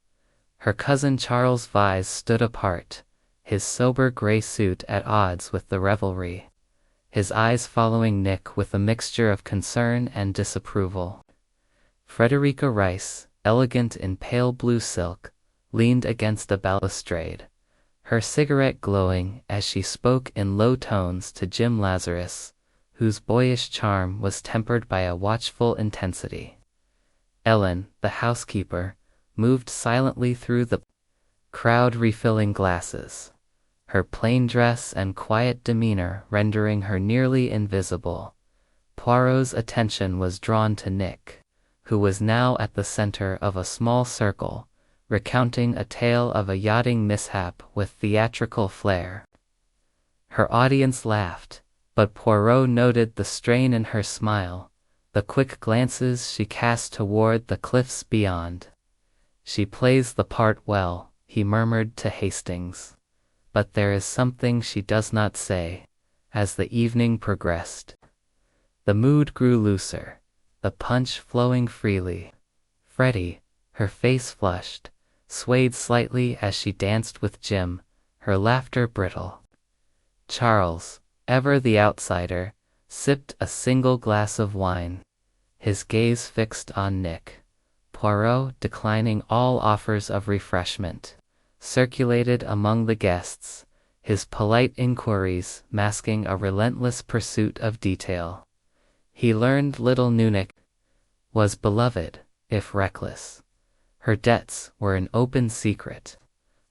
[SPEAKER 1] Her cousin Charles Vyse stood apart, his sober gray suit at odds with the revelry, his eyes following Nick with a mixture of concern and disapproval. Frederica Rice, elegant in pale blue silk, leaned against a balustrade, her cigarette glowing as she spoke in low tones to Jim Lazarus, whose boyish charm was tempered by a watchful intensity. Ellen, the housekeeper, moved silently through the crowd, refilling glasses, her plain dress and quiet demeanor rendering her nearly invisible. Poirot's attention was drawn to Nick, who was now at the center of a small circle, recounting a tale of a yachting mishap with theatrical flair. Her audience laughed, but Poirot noted the strain in her smile, the quick glances she cast toward the cliffs beyond. "She plays the part well," he murmured to Hastings, "but there is something she does not say." As the evening progressed, the mood grew looser, the punch flowing freely. Freddie, her face flushed, swayed slightly as she danced with Jim, her laughter brittle. Charles, ever the outsider, sipped a single glass of wine, his gaze fixed on Nick. Poirot, declining all offers of refreshment, circulated among the guests, his polite inquiries masking a relentless pursuit of detail. He learned little Nick was beloved, if reckless. Her debts were an open secret.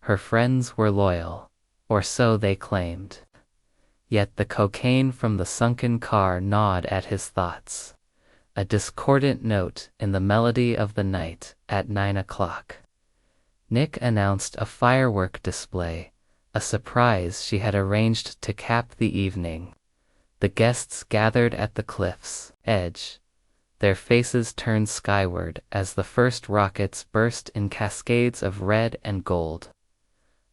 [SPEAKER 1] Her friends were loyal, or so they claimed. Yet the cocaine from the sunken car gnawed at his thoughts, a discordant note in the melody of the night. At 9 o'clock, Nick announced a firework display, a surprise she had arranged to cap the evening. The guests gathered at the cliff's edge, their faces turned skyward as the first rockets burst in cascades of red and gold.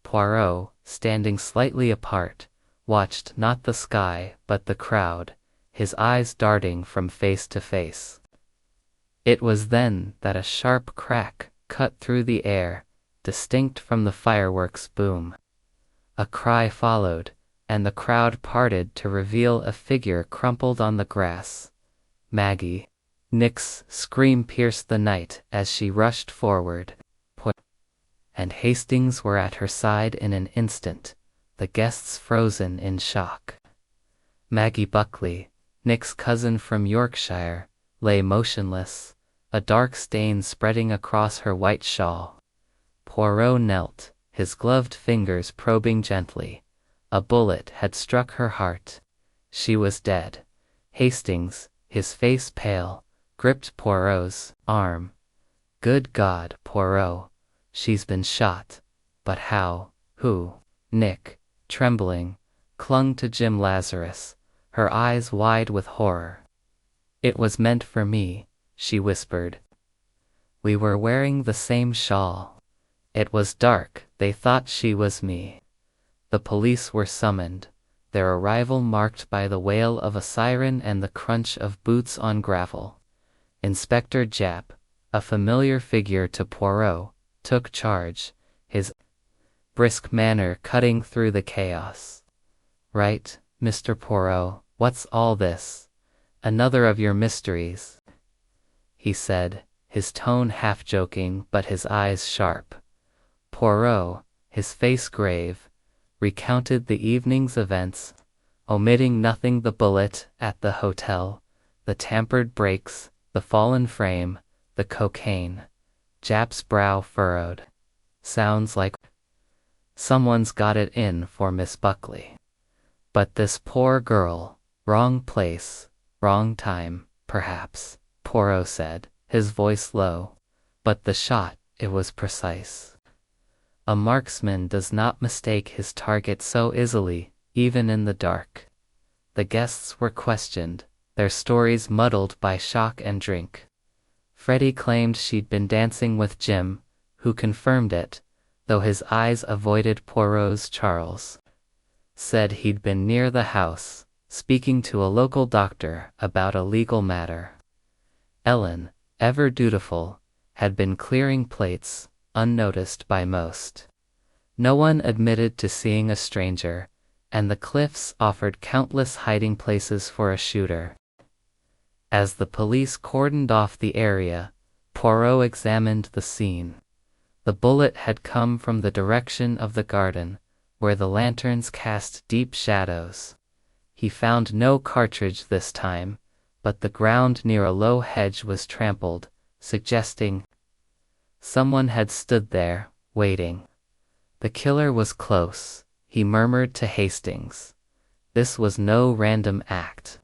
[SPEAKER 1] Poirot, standing slightly apart, watched not the sky but the crowd, his eyes darting from face to face. It was then that a sharp crack cut through the air, distinct from the fireworks' boom. A cry followed, and the crowd parted to reveal a figure crumpled on the grass. Maggie. Nick's scream pierced the night as she rushed forward, and Hastings were at her side in an instant, the guests frozen in shock. Maggie Buckley, Nick's cousin from Yorkshire, lay motionless, a dark stain spreading across her white shawl. Poirot knelt, his gloved fingers probing gently. A bullet had struck her heart. She was dead. Hastings, his face pale, gripped Poirot's arm. "Good God, Poirot, she's been shot. But how? Who? Nick, trembling, clung to Jim Lazarus, her eyes wide with horror. It was meant for me, she whispered. We were wearing the same shawl. It was dark, they thought she was me. The police were summoned, their arrival marked by the wail of a siren and the crunch of boots on gravel. Inspector Japp, a familiar figure to Poirot, took charge, his brisk manner cutting through the chaos. Right, Mr. Poirot, what's all this? Another of your mysteries, he said, his tone half joking but his eyes sharp. Poirot, his face grave, recounted the evening's events, omitting nothing: the bullet at the hotel, the tampered brakes, the fallen frame, the cocaine. Japp's brow furrowed. Sounds like someone's got it in for Miss Buckley. But this poor girl, wrong place, wrong time, perhaps, Poirot said, his voice low. But the shot, it was precise. A marksman does not mistake his target so easily, even in the dark. The guests were questioned, their stories muddled by shock and drink. Freddie claimed she'd been dancing with Jim, who confirmed it, though his eyes avoided Poirot's. Charles said he'd been near the house, speaking to a local doctor about a legal matter. Ellen, ever dutiful, had been clearing plates, unnoticed by most. No one admitted to seeing a stranger, and the cliffs offered countless hiding places for a shooter. As the police cordoned off the area, Poirot examined the scene. The bullet had come from the direction of the garden, where the lanterns cast deep shadows. He found no cartridge this time, but the ground near a low hedge was trampled, suggesting someone had stood there, waiting. The killer was close, he murmured to Hastings. This was no random act.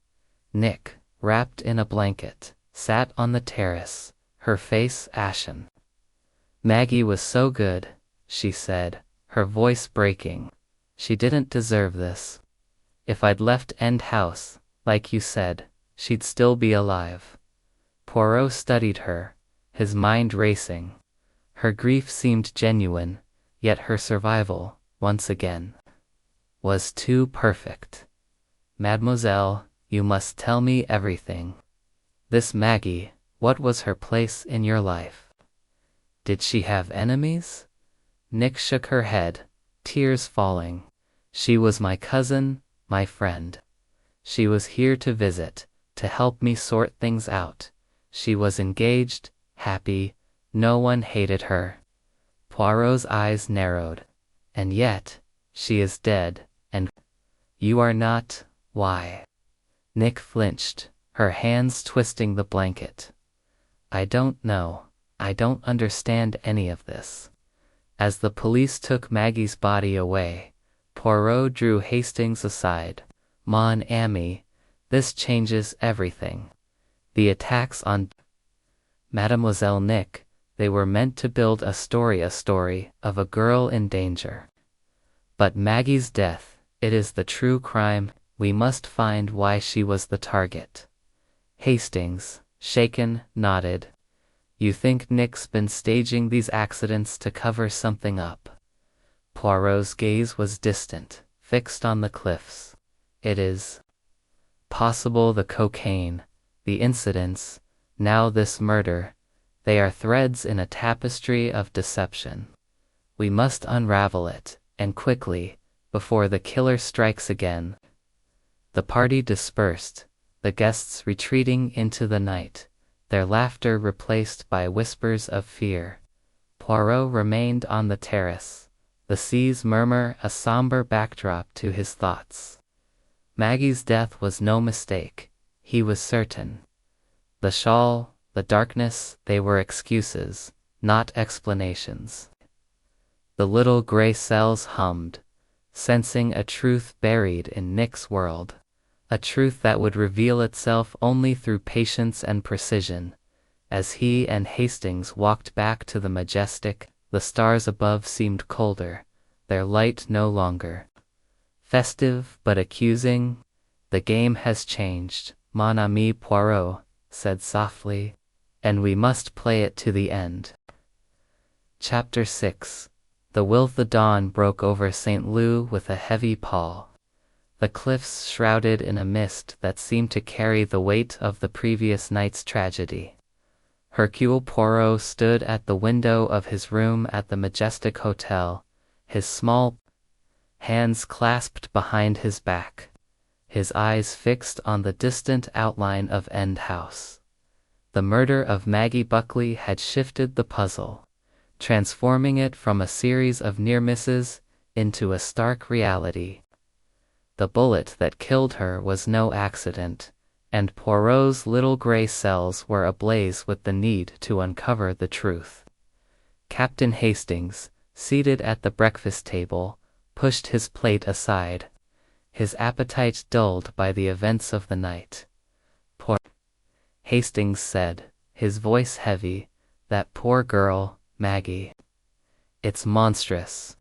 [SPEAKER 1] Nick, wrapped in a blanket, sat on the terrace, her face ashen. Maggie was so good, she said, her voice breaking. She didn't deserve this. If I'd left End House, like you said, she'd still be alive. Poirot studied her, his mind racing. Her grief seemed genuine, yet her survival, once again, was too perfect. Mademoiselle, you must tell me everything. This Maggie, what was her place in your life? Did she have enemies? Nick shook her head, tears falling. She was my cousin, my friend. She was here to visit, to help me sort things out. She was engaged, happy, no one hated her. Poirot's eyes narrowed. And yet, she is dead, and you are not. Why? Nick flinched, her hands twisting the blanket. I don't know. I don't understand any of this. As the police took Maggie's body away, Poirot drew Hastings aside. Mon ami, this changes everything. The attacks on Mademoiselle Nick, they were meant to build a story of a girl in danger. But Maggie's death, it is the true crime. We must find why she was the target. Hastings, shaken, nodded. You think Nick's been staging these accidents to cover something up? Poirot's gaze was distant, fixed on the cliffs. It is possible the cocaine, the incidents, now this murder, they are threads in a tapestry of deception. We must unravel it, and quickly, before the killer strikes again. The party dispersed, the guests retreating into the night, their laughter replaced by whispers of fear. Poirot remained on the terrace, the sea's murmur a somber backdrop to his thoughts. Maggie's death was no mistake, he was certain. The shawl, the darkness, they were excuses, not explanations. The little gray cells hummed, sensing a truth buried in Nick's world, a truth that would reveal itself only through patience and precision. As he and Hastings walked back to the Majestic, the stars above seemed colder, their light no longer festive but accusing. The game has changed, mon ami Poirot said softly, and we must play it to the end. Chapter 6. The dawn broke over St. Lou with a heavy pall. The cliffs shrouded in a mist that seemed to carry the weight of the previous night's tragedy. Hercule Poirot stood at the window of his room at the Majestic Hotel, his small hands clasped behind his back, his eyes fixed on the distant outline of End House. The murder of Maggie Buckley had shifted the puzzle, transforming it from a series of near misses into a stark reality. The bullet that killed her was no accident, and Poirot's little gray cells were ablaze with the need to uncover the truth. Captain Hastings, seated at the breakfast table, pushed his plate aside, his appetite dulled by the events of the night. Hastings said, his voice heavy, "That poor girl, Maggie. It's monstrous.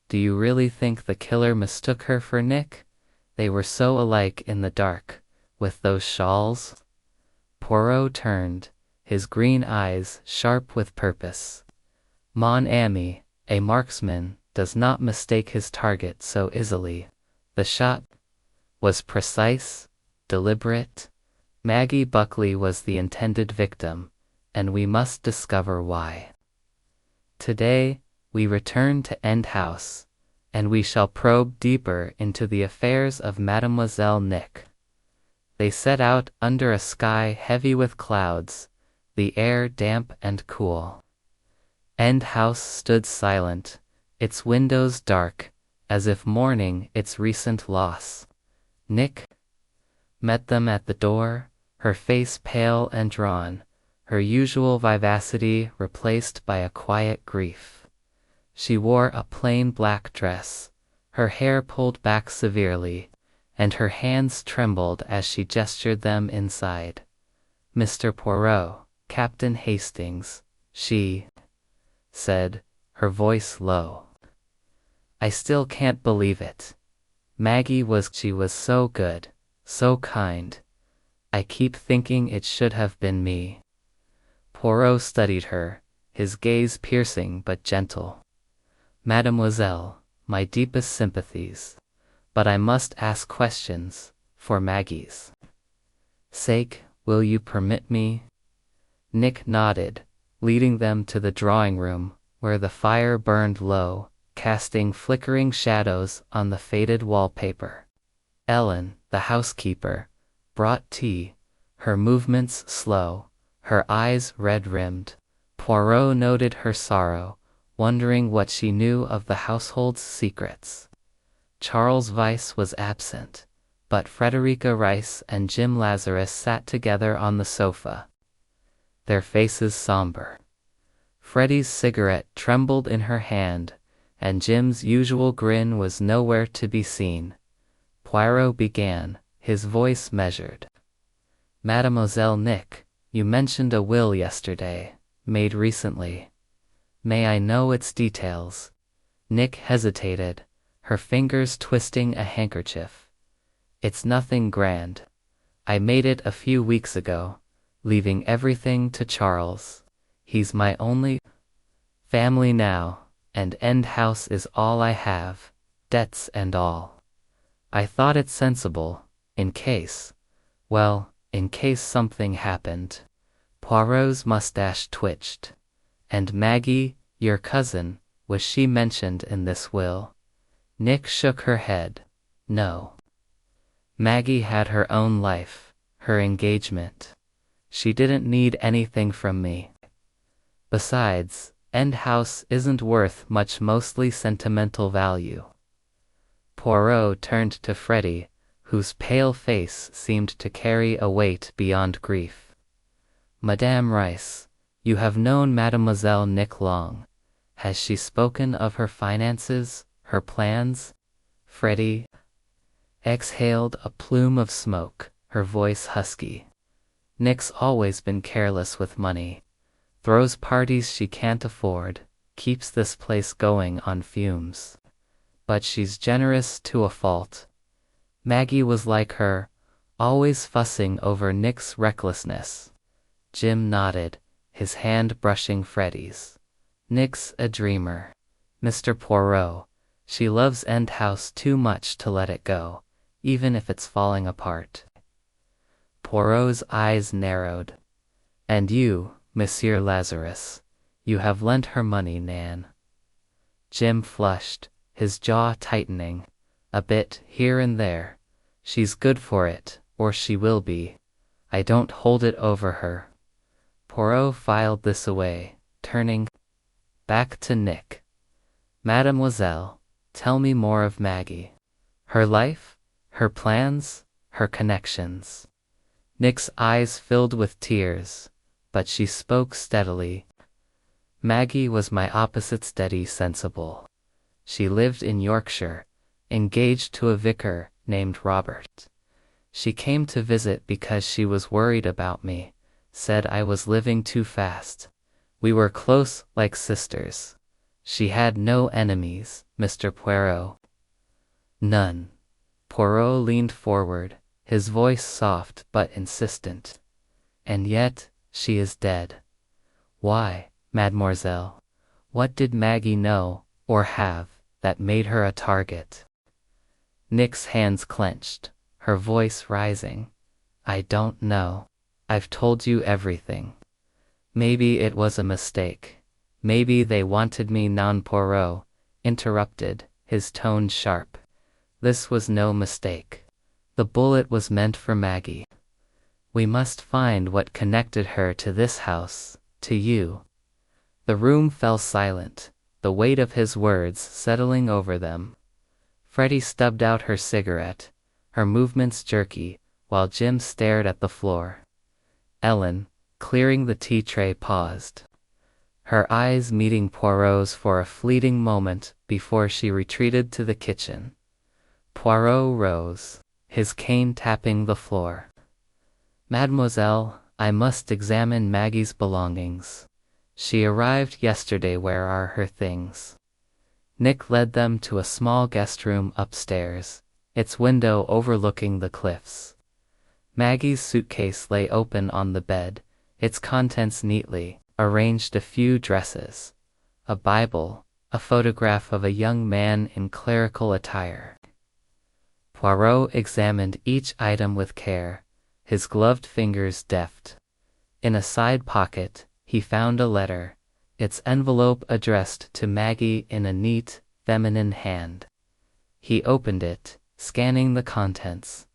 [SPEAKER 1] Do you really think the killer mistook her for Nick? They were so alike in the dark, with those shawls." Poirot turned, his green eyes sharp with purpose. "Mon ami, a marksman does not mistake his target so easily. The shot was precise, deliberate. Maggie Buckley was the intended victim, and we must discover why. Today, we return to End House, and we shall probe deeper into the affairs of Mademoiselle Nick." They set out under a sky heavy with clouds, the air damp and cool. End House stood silent, its windows dark, as if mourning its recent loss. Nick met them at the door, her face pale and drawn, her usual vivacity replaced by a quiet grief. She wore a plain black dress, her hair pulled back severely, and her hands trembled as she gestured them inside. "Mr. Poirot, Captain Hastings," she said, her voice low. "I still can't believe it. She was so good, so kind. I keep thinking it should have been me." Poirot studied her, his gaze piercing but gentle. "Mademoiselle, my deepest sympathies. But I must ask questions, for Maggie's sake. Will you permit me?" Nick nodded, leading them to the drawing room, where the fire burned low, casting flickering shadows on the faded wallpaper. Ellen, the housekeeper, brought tea, her movements slow, her eyes red-rimmed. Poirot noted her sorrow, wondering what she knew of the household's secrets. Charles Vyse was absent, but Frederica Rice and Jim Lazarus sat together on the sofa, their faces somber. Freddie's cigarette trembled in her hand, and Jim's usual grin was nowhere to be seen. Poirot began, his voice measured. "Mademoiselle Nick, you mentioned a will yesterday, made recently. May I know its details?" Nick hesitated, her fingers twisting a handkerchief. "It's nothing grand. I made it a few weeks ago, leaving everything to Charles. He's my only family now, and End House is all I have, debts and all. I thought it sensible, in case something happened." Poirot's mustache twitched. "And Maggie, your cousin, was she mentioned in this will?" Nick shook her head. "No. Maggie had her own life, her engagement. She didn't need anything from me. Besides, End House isn't worth much, mostly sentimental value." Poirot turned to Freddie, whose pale face seemed to carry a weight beyond grief. "Madame Rice, you have known Mademoiselle Nick long. Has she spoken of her finances, her plans?" Freddie exhaled a plume of smoke, her voice husky. "Nick's always been careless with money. Throws parties she can't afford, keeps this place going on fumes. but she's generous to a fault. Maggie was like her, always fussing over Nick's recklessness. Jim nodded, his hand brushing Freddy's. Nick's a dreamer. Mr. Poirot, she loves End House too much to let it go, even if it's falling apart. Poirot's eyes narrowed. And you, Monsieur Lazarus, you have lent her money, Nan. Jim flushed, his jaw tightening, a bit here and there. She's good for it, or she will be. I don't hold it over her. Poirot filed this away, turning back to Nick. Mademoiselle, tell me more of Maggie. Her life, her plans, her connections. Nick's eyes filled with tears, but she spoke steadily. Maggie was my opposite, steady, sensible. She lived in Yorkshire, engaged to a vicar named Robert. She came to visit because she was worried about me, said I was living too fast. We were close, like sisters. She had no enemies, Mr. Poirot. None. Poirot leaned forward, his voice soft but insistent. And yet, she is dead. Why, mademoiselle? What did Maggie know, or have, that made her a target? Nick's hands clenched, her voice rising. I don't know. I've told you everything. Maybe it was a mistake. Maybe they wanted me. Non. Poirot interrupted, his tone sharp. This was no mistake. The bullet was meant for Maggie. We must find what connected her to this house, to you. The room fell silent, the weight of his words settling over them. Freddie stubbed out her cigarette, her movements jerky, while Jim stared at the floor. Ellen, clearing the tea tray, paused, her eyes meeting Poirot's for a fleeting moment before she retreated to the kitchen. Poirot rose, his cane tapping the floor. Mademoiselle, I must examine Maggie's belongings. She arrived yesterday. Where are her things? Nick led them to a small guest room upstairs, its window overlooking the cliffs. Maggie's suitcase lay open on the bed, its contents neatly arranged: a few dresses, a Bible, a photograph of a young man in clerical attire. Poirot examined each item with care, his gloved fingers deft. In a side pocket, he found a letter, its envelope addressed to Maggie in a neat, feminine hand. He opened it, scanning the contents.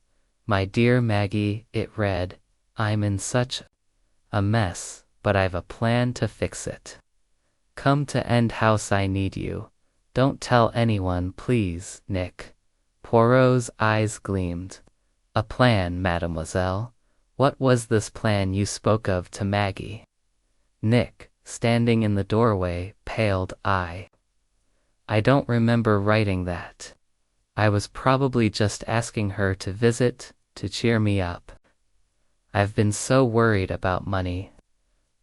[SPEAKER 1] My dear Maggie, it read, I'm in such a mess, but I've a plan to fix it. Come to End House, I need you. Don't tell anyone, please, Nick. Poirot's eyes gleamed. A plan, mademoiselle? What was this plan you spoke of to Maggie? Nick, standing in the doorway, paled. I don't remember writing that. I was probably just asking her to visit, to cheer me up. I've been so worried about money.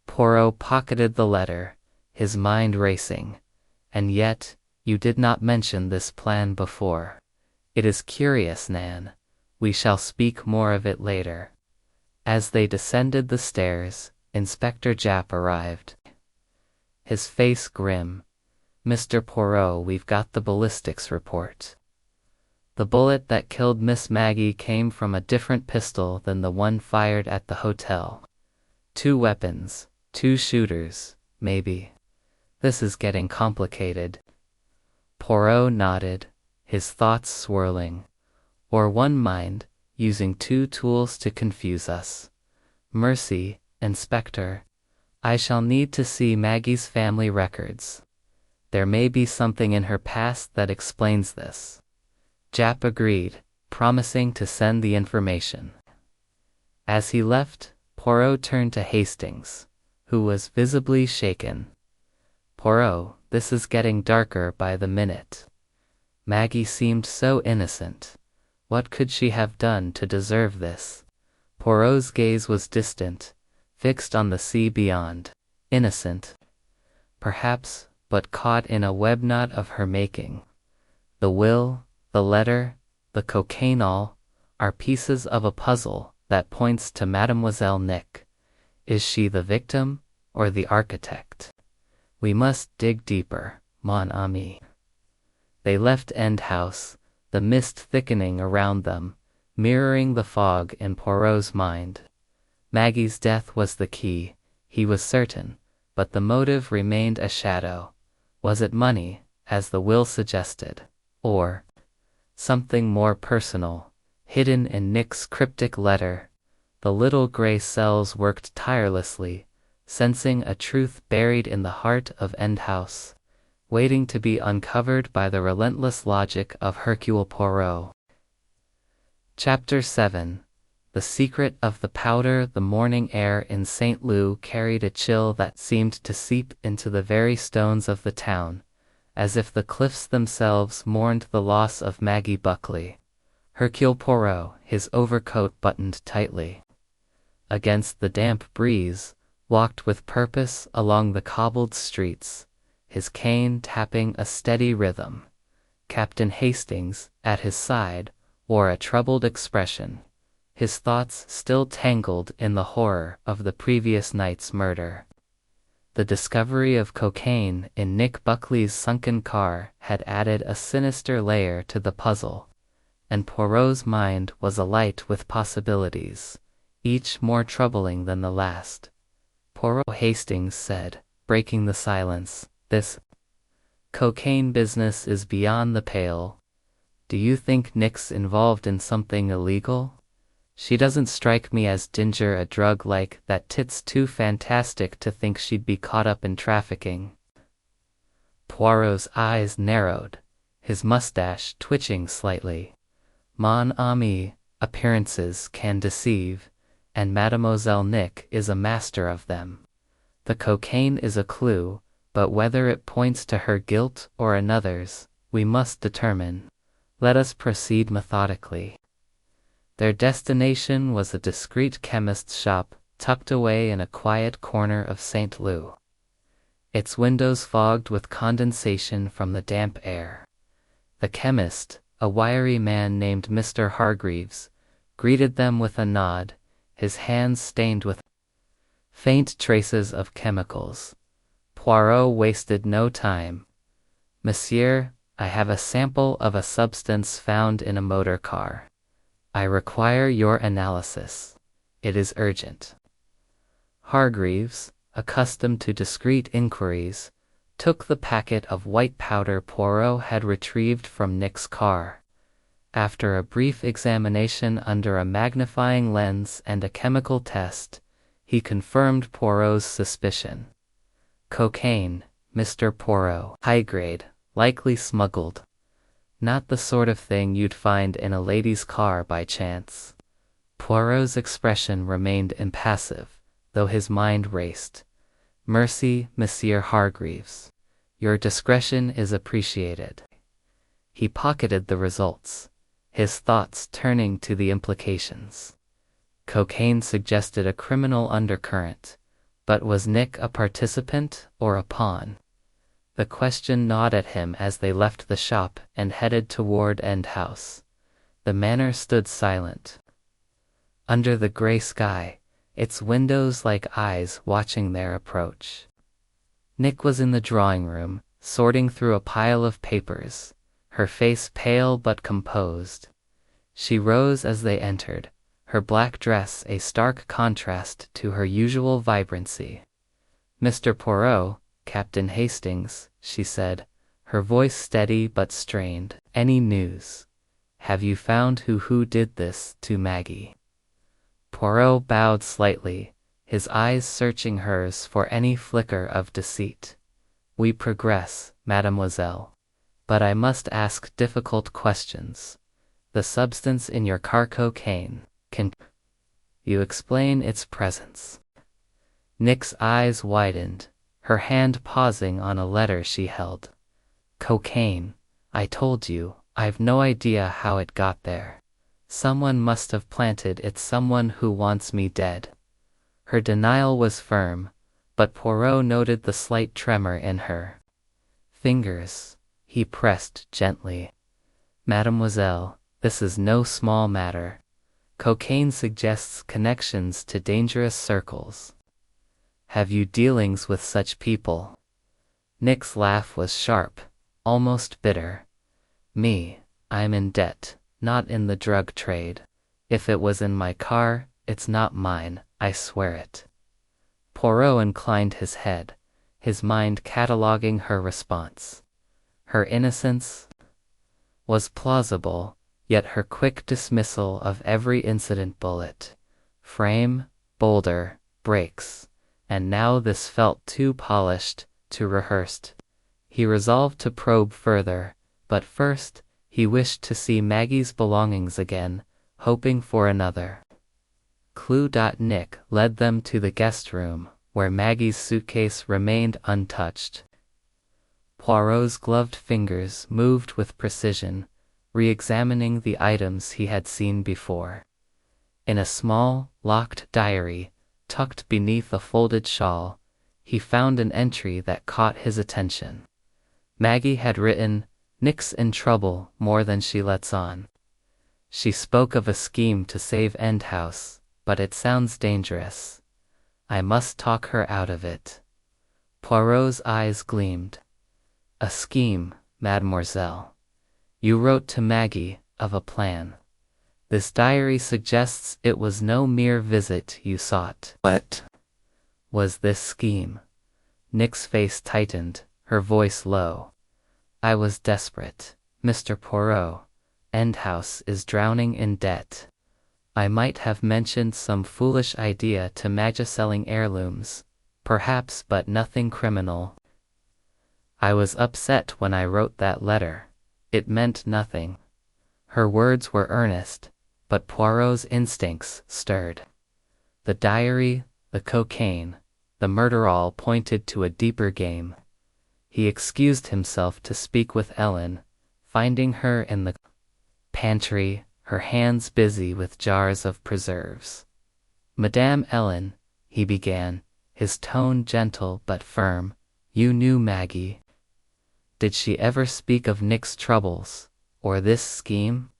[SPEAKER 1] Poirot pocketed the letter, his mind racing. And yet, you did not mention this plan before. It is curious, Nan. We shall speak more of it later. As they descended the stairs, Inspector Japp arrived, his face grim. Mr. Poirot, we've got the ballistics report. The bullet that killed Miss Maggie came from a different pistol than the one fired at the hotel. 2 weapons, 2 shooters, maybe. This is getting complicated. Poirot nodded, his thoughts swirling. Or one mind, using 2 tools to confuse us. Mercy, Inspector. I shall need to see Maggie's family records. There may be something in her past that explains this. Japp agreed, promising to send the information. As he left, Poirot turned to Hastings, who was visibly shaken. Poirot, this is getting darker by the minute. Maggie seemed so innocent. What could she have done to deserve this? Poirot's gaze was distant, fixed on the sea beyond. Innocent? Perhaps, but caught in a webknot of her making. The will, the letter, the cocaine all are pieces of a puzzle that points to Mademoiselle Nick. Is she the victim or the architect? We must dig deeper, mon ami. They left End House, the mist thickening around them, mirroring the fog in Poirot's mind. Maggie's death was the key, he was certain, but the motive remained a shadow. Was it money, as the will suggested, or something more personal, hidden in Nick's cryptic letter? The little gray cells worked tirelessly, sensing a truth buried in the heart of End House, waiting to be uncovered by the relentless logic of Hercule Poirot. Chapter 7. The secret of the powder. The morning air in St. Lou carried a chill that seemed to seep into the very stones of the town, as if the cliffs themselves mourned the loss of Maggie Buckley. Hercule Poirot, his overcoat buttoned tightly against the damp breeze, walked with purpose along the cobbled streets, his cane tapping a steady rhythm. Captain Hastings, at his side, wore a troubled expression, his thoughts still tangled in the horror of the previous night's murder. The discovery of cocaine in Nick Buckley's sunken car had added a sinister layer to the puzzle, and Poirot's mind was alight with possibilities, each more troubling than the last. Poirot, Hastings said, breaking the silence, this cocaine business is beyond the pale. Do you think Nick's involved in something illegal? She doesn't strike me as ginger a drug like that. Tit's too fantastic to think she'd be caught up in trafficking. Poirot's eyes narrowed, his mustache twitching slightly. Mon ami, appearances can deceive, and Mademoiselle Nick is a master of them. The cocaine is a clue, but whether it points to her guilt or another's, we must determine. Let us proceed methodically. Their destination was a discreet chemist's shop tucked away in a quiet corner of St. Lou, its windows fogged with condensation from the damp air. The chemist, a wiry man named Mr. Hargreaves, greeted them with a nod, his hands stained with faint traces of chemicals. Poirot wasted no time. Monsieur, I have a sample of a substance found in a motor car. I require your analysis. It is urgent. Hargreaves, accustomed to discreet inquiries, took the packet of white powder Poirot had retrieved from Nick's car. After a brief examination under a magnifying lens and a chemical test, he confirmed Poirot's suspicion. Cocaine, Mr. Poirot. High grade, likely smuggled. Not the sort of thing you'd find in a lady's car by chance. Poirot's expression remained impassive, though his mind raced. Merci, Monsieur Hargreaves. Your discretion is appreciated. He pocketed the results, his thoughts turning to the implications. Cocaine suggested a criminal undercurrent, but was Nick a participant or a pawn? The question gnawed at him as they left the shop and headed toward End House. The manor stood silent, under the gray sky, its windows like eyes watching their approach. Nick was in the drawing room, sorting through a pile of papers, her face pale but composed. She rose as they entered, her black dress a stark contrast to her usual vibrancy. Mr. Poirot, Captain Hastings, she said, her voice steady but strained. Any news? Have you found who did this to Maggie? Poirot bowed slightly, his eyes searching hers for any flicker of deceit. We progress, mademoiselle. But I must ask difficult questions. The substance in your car, cocaine, can you explain its presence? Nick's eyes widened, her hand pausing on a letter she held. Cocaine, I told you, I've no idea how it got there. Someone must have planted it, someone who wants me dead. Her denial was firm, but Poirot noted the slight tremor in her fingers. He pressed gently. Mademoiselle, this is no small matter. Cocaine suggests connections to dangerous circles. Have you dealings with such people? Nick's laugh was sharp, almost bitter. Me, I'm in debt, not in the drug trade. If it was in my car, it's not mine, I swear it. Poirot inclined his head, his mind cataloguing her response. Her innocence was plausible, yet her quick dismissal of every incident bullet, frame, boulder, brakes, and now this felt too polished, too rehearsed. He resolved to probe further, but first, he wished to see Maggie's belongings again, hoping for another clue. Nick led them to the guest room, where Maggie's suitcase remained untouched. Poirot's gloved fingers moved with precision, re-examining the items he had seen before. In a small, locked diary, tucked beneath a folded shawl, he found an entry that caught his attention. Maggie had written, "Nick's in trouble more than she lets on." She spoke of a scheme to save Endhouse, but it sounds dangerous. I must talk her out of it. Poirot's eyes gleamed. A scheme, mademoiselle. You wrote to Maggie of a plan. This diary suggests it was no mere visit you sought. What was this scheme? Nick's face tightened, her voice low. I was desperate, Mr. Poirot. Endhouse is drowning in debt. I might have mentioned some foolish idea to Maggie selling heirlooms, perhaps, but nothing criminal. I was upset when I wrote that letter. It meant nothing. Her words were earnest, but Poirot's instincts stirred. The diary, the cocaine, the murder all pointed to a deeper game. He excused himself to speak with Ellen, finding her in the pantry, her hands busy with jars of preserves. Madame Ellen, he began, his tone gentle but firm, you knew Maggie. Did she ever speak of Nick's troubles, or this scheme?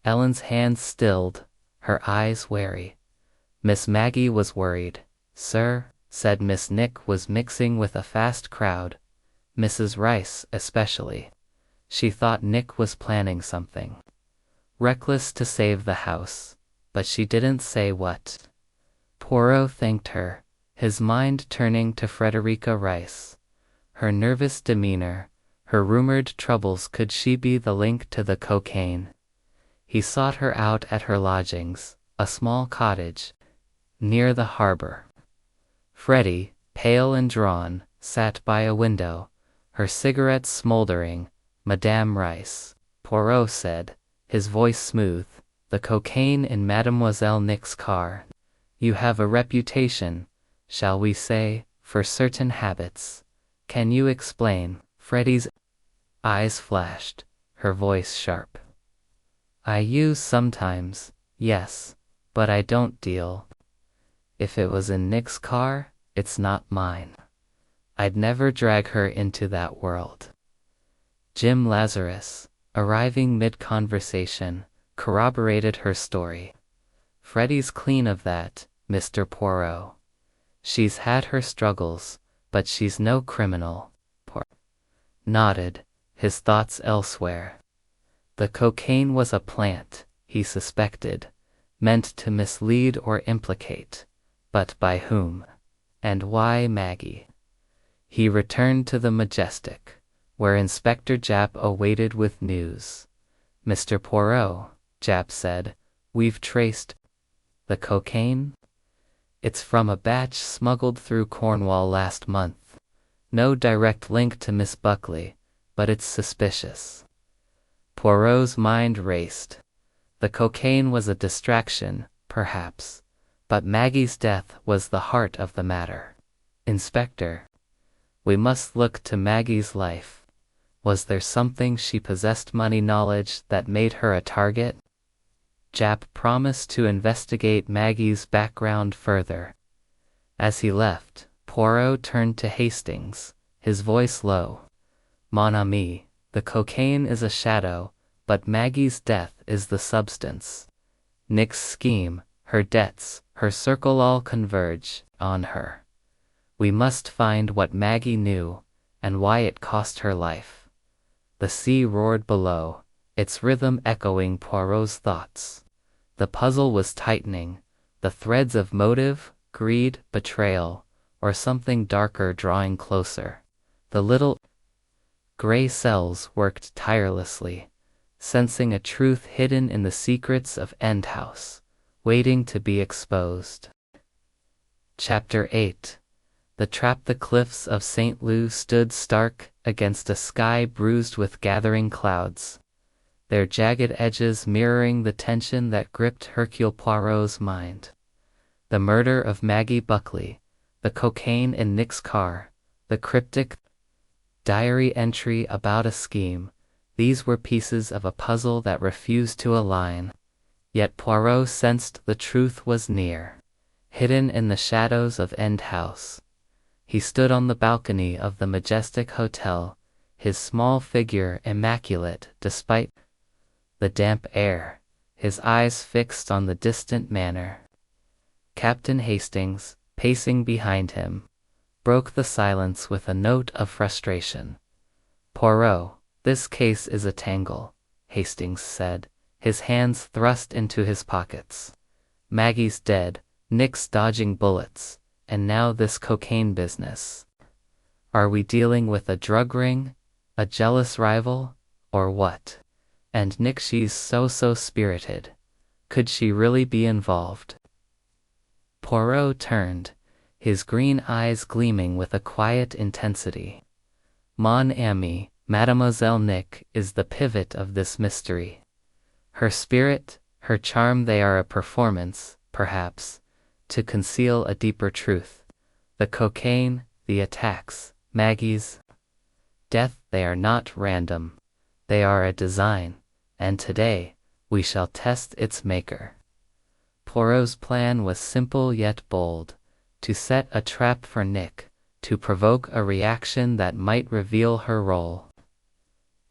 [SPEAKER 1] Ellen's hands stilled, her eyes wary. Miss Maggie was worried. Sir, said Miss Nick was mixing with a fast crowd, Mrs. Rice especially. She thought Nick was planning something reckless to save the house, but she didn't say what. Poirot thanked her, his mind turning to Frederica Rice. Her nervous demeanor, her rumored troubles, could she be the link to the cocaine? He sought her out at her lodgings, a small cottage near the harbor. Freddie, pale and drawn, sat by a window, her cigarette smoldering. Madame Rice, Poirot said, his voice smooth, the cocaine in Mademoiselle Nick's car. You have a reputation, shall we say, for certain habits. Can you explain? Freddie's eyes flashed, her voice sharp. I use sometimes, yes, but I don't deal. If it was in Nick's car, it's not mine. I'd never drag her into that world. Jim Lazarus, arriving mid-conversation, corroborated her story. Freddie's clean of that, Mr. Poirot. She's had her struggles, but she's no criminal. Poirot nodded, his thoughts elsewhere. The cocaine was a plant, he suspected, meant to mislead or implicate. But by whom? And why Maggie? He returned to the Majestic, where Inspector Japp awaited with news. Mr. Poirot, Japp said, we've traced the cocaine? It's from a batch smuggled through Cornwall last month. No direct link to Miss Buckley, but it's suspicious. Poirot's mind raced. The cocaine was a distraction, perhaps, but Maggie's death was the heart of the matter. Inspector, we must look to Maggie's life. Was there something she possessed, money knowledge, that made her a target? Japp promised to investigate Maggie's background further. As he left, Poirot turned to Hastings, his voice low. Mon ami, the cocaine is a shadow, but Maggie's death is the substance. Nick's scheme, her debts, her circle all converge on her. We must find what Maggie knew, and why it cost her life. The sea roared below, its rhythm echoing Poirot's thoughts. The puzzle was tightening, the threads of motive, greed, betrayal, or something darker drawing closer. The little gray cells worked tirelessly, sensing a truth hidden in the secrets of End House, waiting to be exposed. Chapter 8. The Trap. The cliffs of St. Lou stood stark against a sky bruised with gathering clouds, their jagged edges mirroring the tension that gripped Hercule Poirot's mind. The murder of Maggie Buckley, the cocaine in Nick's car, the cryptic diary entry about a scheme, these were pieces of a puzzle that refused to align. Yet Poirot sensed the truth was near, hidden in the shadows of End House. He stood on the balcony of the majestic hotel, his small figure immaculate despite the damp air, his eyes fixed on the distant manor. Captain Hastings, pacing behind him, broke the silence with a note of frustration. "Poirot, this case is a tangle," Hastings said, his hands thrust into his pockets. "Maggie's dead, Nick's dodging bullets, and now this cocaine business. Are we dealing with a drug ring, a jealous rival, or what? And Nick, she's so spirited. Could she really be involved?" Poirot turned, his green eyes gleaming with a quiet intensity. "Mon ami, Mademoiselle Nick is the pivot of this mystery. Her spirit, her charm, they are a performance, perhaps, to conceal a deeper truth. The cocaine, the attacks, Maggie's death, they are not random. They are a design, and today we shall test its maker." Poirot's plan was simple yet bold, to set a trap for Nick, to provoke a reaction that might reveal her role.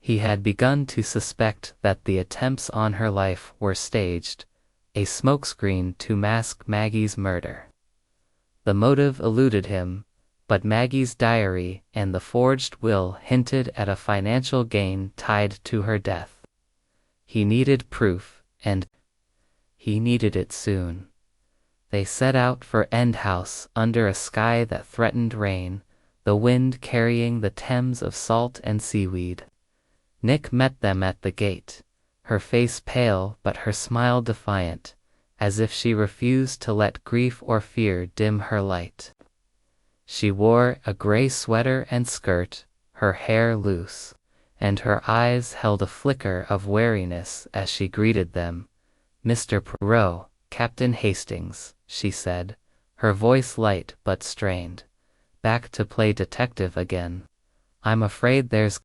[SPEAKER 1] He had begun to suspect that the attempts on her life were staged, a smokescreen to mask Maggie's murder. The motive eluded him, but Maggie's diary and the forged will hinted at a financial gain tied to her death. He needed proof, and he needed it soon. They set out for End House under a sky that threatened rain, the wind carrying the Thames of salt and seaweed. Nick met them at the gate, her face pale but her smile defiant, as if she refused to let grief or fear dim her light. She wore a gray sweater and skirt, her hair loose, and her eyes held a flicker of wariness as she greeted them. "Mr. Peril, Captain Hastings," she said, her voice light but strained. "Back to play detective again. I'm afraid there's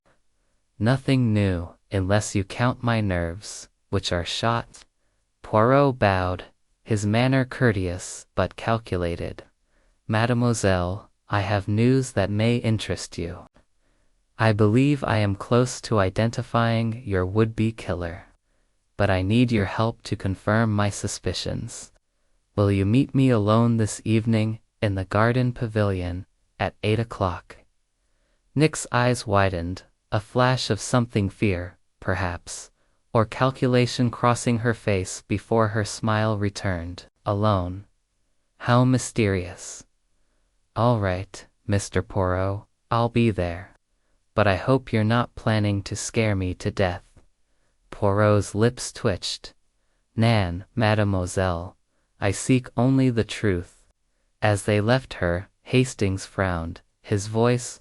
[SPEAKER 1] nothing new, unless you count my nerves, which are shot." Poirot bowed, his manner courteous but calculated. "Mademoiselle, I have news that may interest you. I believe I am close to identifying your would-be killer, but I need your help to confirm my suspicions. Will you meet me alone this evening in the garden pavilion at 8 o'clock?" Nick's eyes widened, a flash of something fear, perhaps, or calculation crossing her face before her smile returned. "Alone? How mysterious." "All right, Mr. Poirot, I'll be there. But I hope you're not planning to scare me to death." Poirot's lips twitched. "Nan, mademoiselle, I seek only the truth." As they left her, Hastings frowned, his voice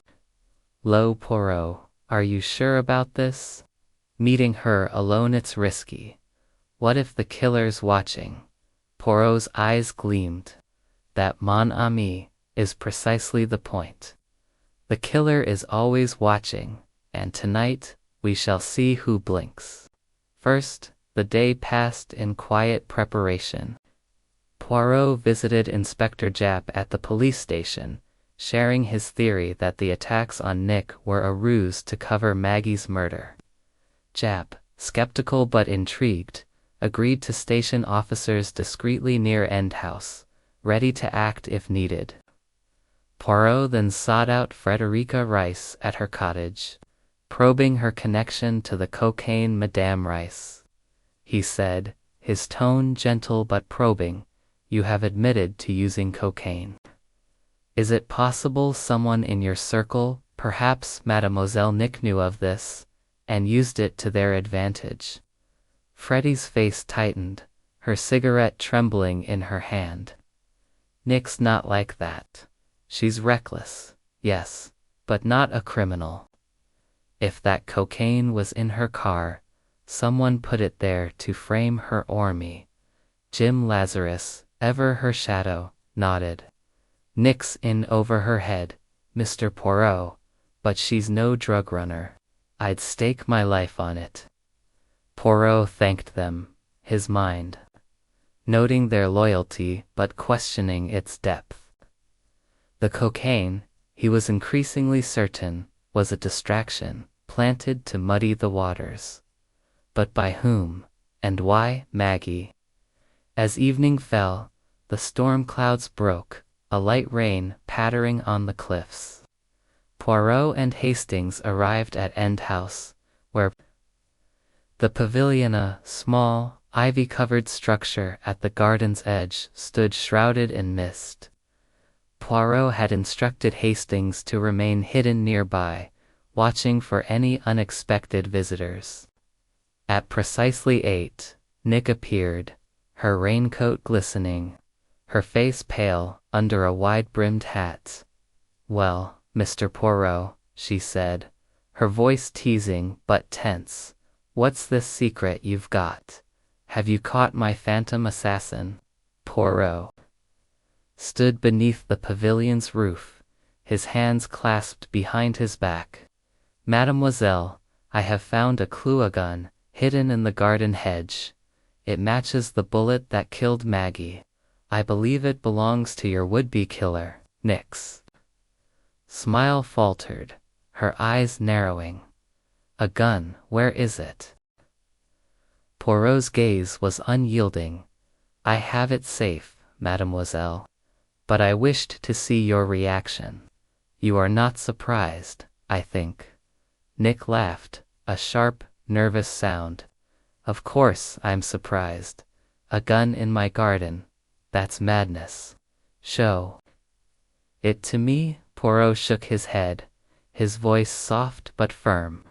[SPEAKER 1] low. "Poirot, are you sure about this? Meeting her alone, it's risky. What if the killer's watching?" Poirot's eyes gleamed. "That, mon ami, is precisely the point. The killer is always watching, and tonight we shall see who blinks." First, the day passed in quiet preparation. Poirot visited Inspector Japp at the police station, sharing his theory that the attacks on Nick were a ruse to cover Maggie's murder. Japp, skeptical but intrigued, agreed to station officers discreetly near End House, ready to act if needed. Poirot then sought out Frederica Rice at her cottage, probing her connection to the cocaine Madame Rice. He said, his tone gentle but probing, "You have admitted to using cocaine. Is it possible someone in your circle, perhaps Mademoiselle Nick, knew of this, and used it to their advantage?" Freddie's face tightened, her cigarette trembling in her hand. "Nick's not like that. She's reckless, yes, but not a criminal. If that cocaine was in her car, someone put it there to frame her or me." Jim Lazarus, ever her shadow, nodded. "Nick's in over her head, Mr. Poirot, but she's no drug runner. I'd stake my life on it." Poirot thanked them, his mind noting their loyalty but questioning its depth. The cocaine, he was increasingly certain, was a distraction, planted to muddy the waters. But by whom, and why Maggie? As evening fell, the storm clouds broke, a light rain pattering on the cliffs. Poirot and Hastings arrived at End House, where the pavilion, a small, ivy-covered structure at the garden's edge, stood shrouded in mist. Poirot had instructed Hastings to remain hidden nearby, watching for any unexpected visitors. At precisely 8, Nick appeared, her raincoat glistening, her face pale under a wide-brimmed hat. "Well, Mr. Poirot," she said, her voice teasing but tense, "what's this secret you've got? Have you caught my phantom assassin?" Poirot stood beneath the pavilion's roof, his hands clasped behind his back. "Mademoiselle, I have found a clue, a gun, hidden in the garden hedge. It matches the bullet that killed Maggie. I believe it belongs to your would-be killer." Nick's smile faltered, her eyes narrowing. "A gun, where is it?" Poirot's gaze was unyielding. "I have it safe, mademoiselle. But I wished to see your reaction. You are not surprised, I think." Nick laughed, a sharp, nervous sound. "Of course I'm surprised. A gun in my garden. That's madness. Show it to me." Poirot shook his head, his voice soft but firm.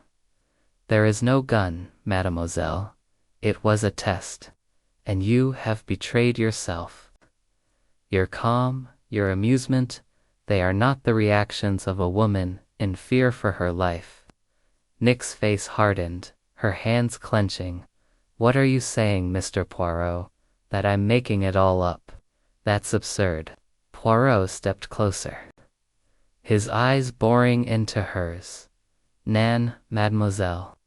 [SPEAKER 1] "There is no gun, mademoiselle. It was a test. And you have betrayed yourself. Your calm, your amusement, they are not the reactions of a woman in fear for her life." Nick's face hardened, her hands clenching. "What are you saying, Mr. Poirot? That I'm making it all up? That's absurd." Poirot stepped closer, his eyes boring into hers. "Nan, mademoiselle,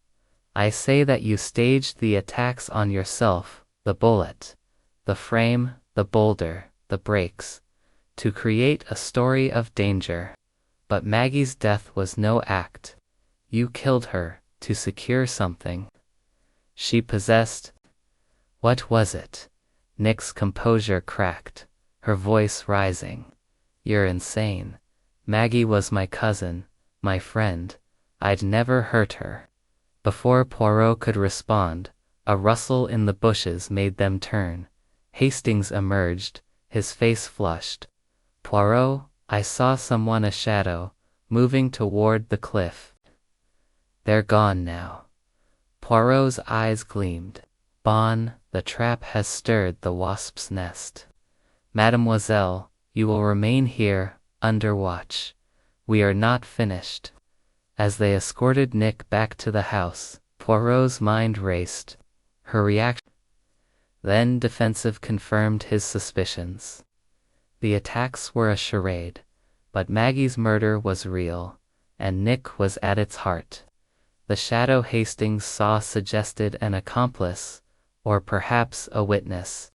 [SPEAKER 1] I say that you staged the attacks on yourself, the bullet, the frame, the boulder, the brakes, to create a story of danger. But Maggie's death was no act. You killed her to secure something. She possessed—" "What was it?" Nick's composure cracked, her voice rising. "You're insane. Maggie was my cousin, my friend. I'd never hurt her." Before Poirot could respond, a rustle in the bushes made them turn. Hastings emerged, his face flushed. "Poirot, I saw someone, a shadow, moving toward the cliff." "They're gone now." Poirot's eyes gleamed. "Bon, the trap has stirred the wasp's nest. Mademoiselle, you will remain here, under watch. We are not finished." As they escorted Nick back to the house, Poirot's mind raced. Her reaction, then defensive, confirmed his suspicions. The attacks were a charade, but Maggie's murder was real, and Nick was at its heart. The shadow Hastings saw suggested an accomplice, or perhaps a witness.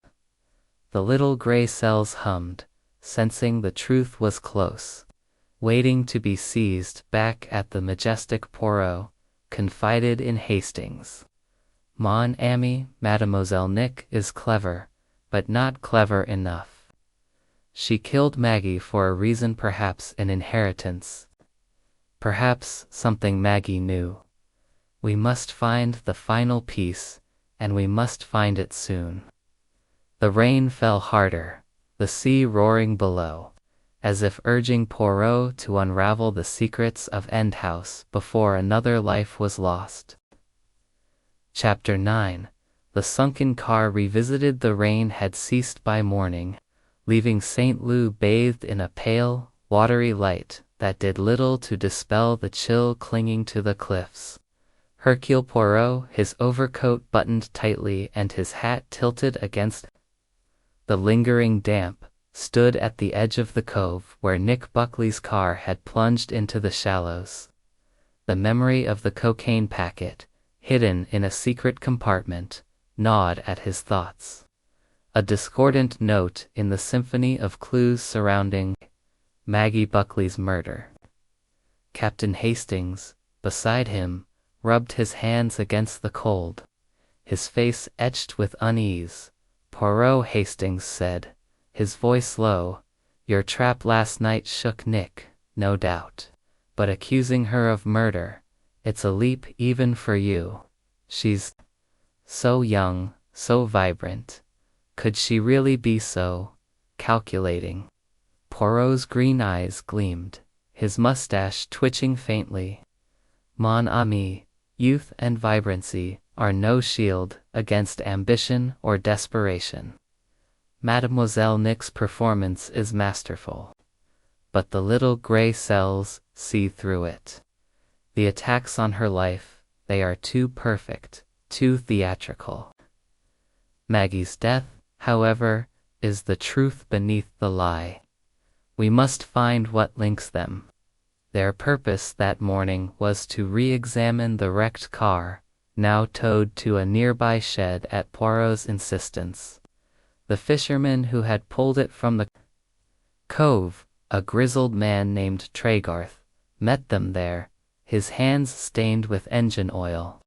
[SPEAKER 1] The little gray cells hummed, sensing the truth was close. Waiting to be seized. Back at the majestic, Poirot confided in Hastings. Mon ami, Mademoiselle Nick is clever, but not clever enough. She killed Maggie for a reason, perhaps an inheritance. Perhaps something Maggie knew. We must find the final piece, and we must find it soon. The rain fell harder, the sea roaring below, as if urging Poirot to unravel the secrets of End House before another life was lost. Chapter 9. The sunken car revisited. The rain had ceased by morning, leaving St. Lou bathed in a pale, watery light that did little to dispel the chill clinging to the cliffs. Hercule Poirot, his overcoat buttoned tightly and his hat tilted against the lingering damp, stood at the edge of the cove where Nick Buckley's car had plunged into the shallows. The memory of the cocaine packet, hidden in a secret compartment, gnawed at his thoughts. A discordant note in the symphony of clues surrounding Maggie Buckley's murder. Captain Hastings, beside him, rubbed his hands against the cold, his face etched with unease. "Poirot," Hastings said, his voice low, "your trap last night shook Nick, no doubt. But accusing her of murder, it's a leap even for you. She's so young, so vibrant. Could she really be so calculating?" Poirot's green eyes gleamed, his mustache twitching faintly. "Mon ami, youth and vibrancy are no shield against ambition or desperation. Mademoiselle Nick's performance is masterful, but the little gray cells see through it. The attacks on her life, they are too perfect, too theatrical. Maggie's death, however, is the truth beneath the lie. We must find what links them." Their purpose that morning was to re-examine the wrecked car, now towed to a nearby shed at Poirot's insistence. The fisherman who had pulled it from the cove, a grizzled man named Tregarth, met them there, his hands stained with engine oil.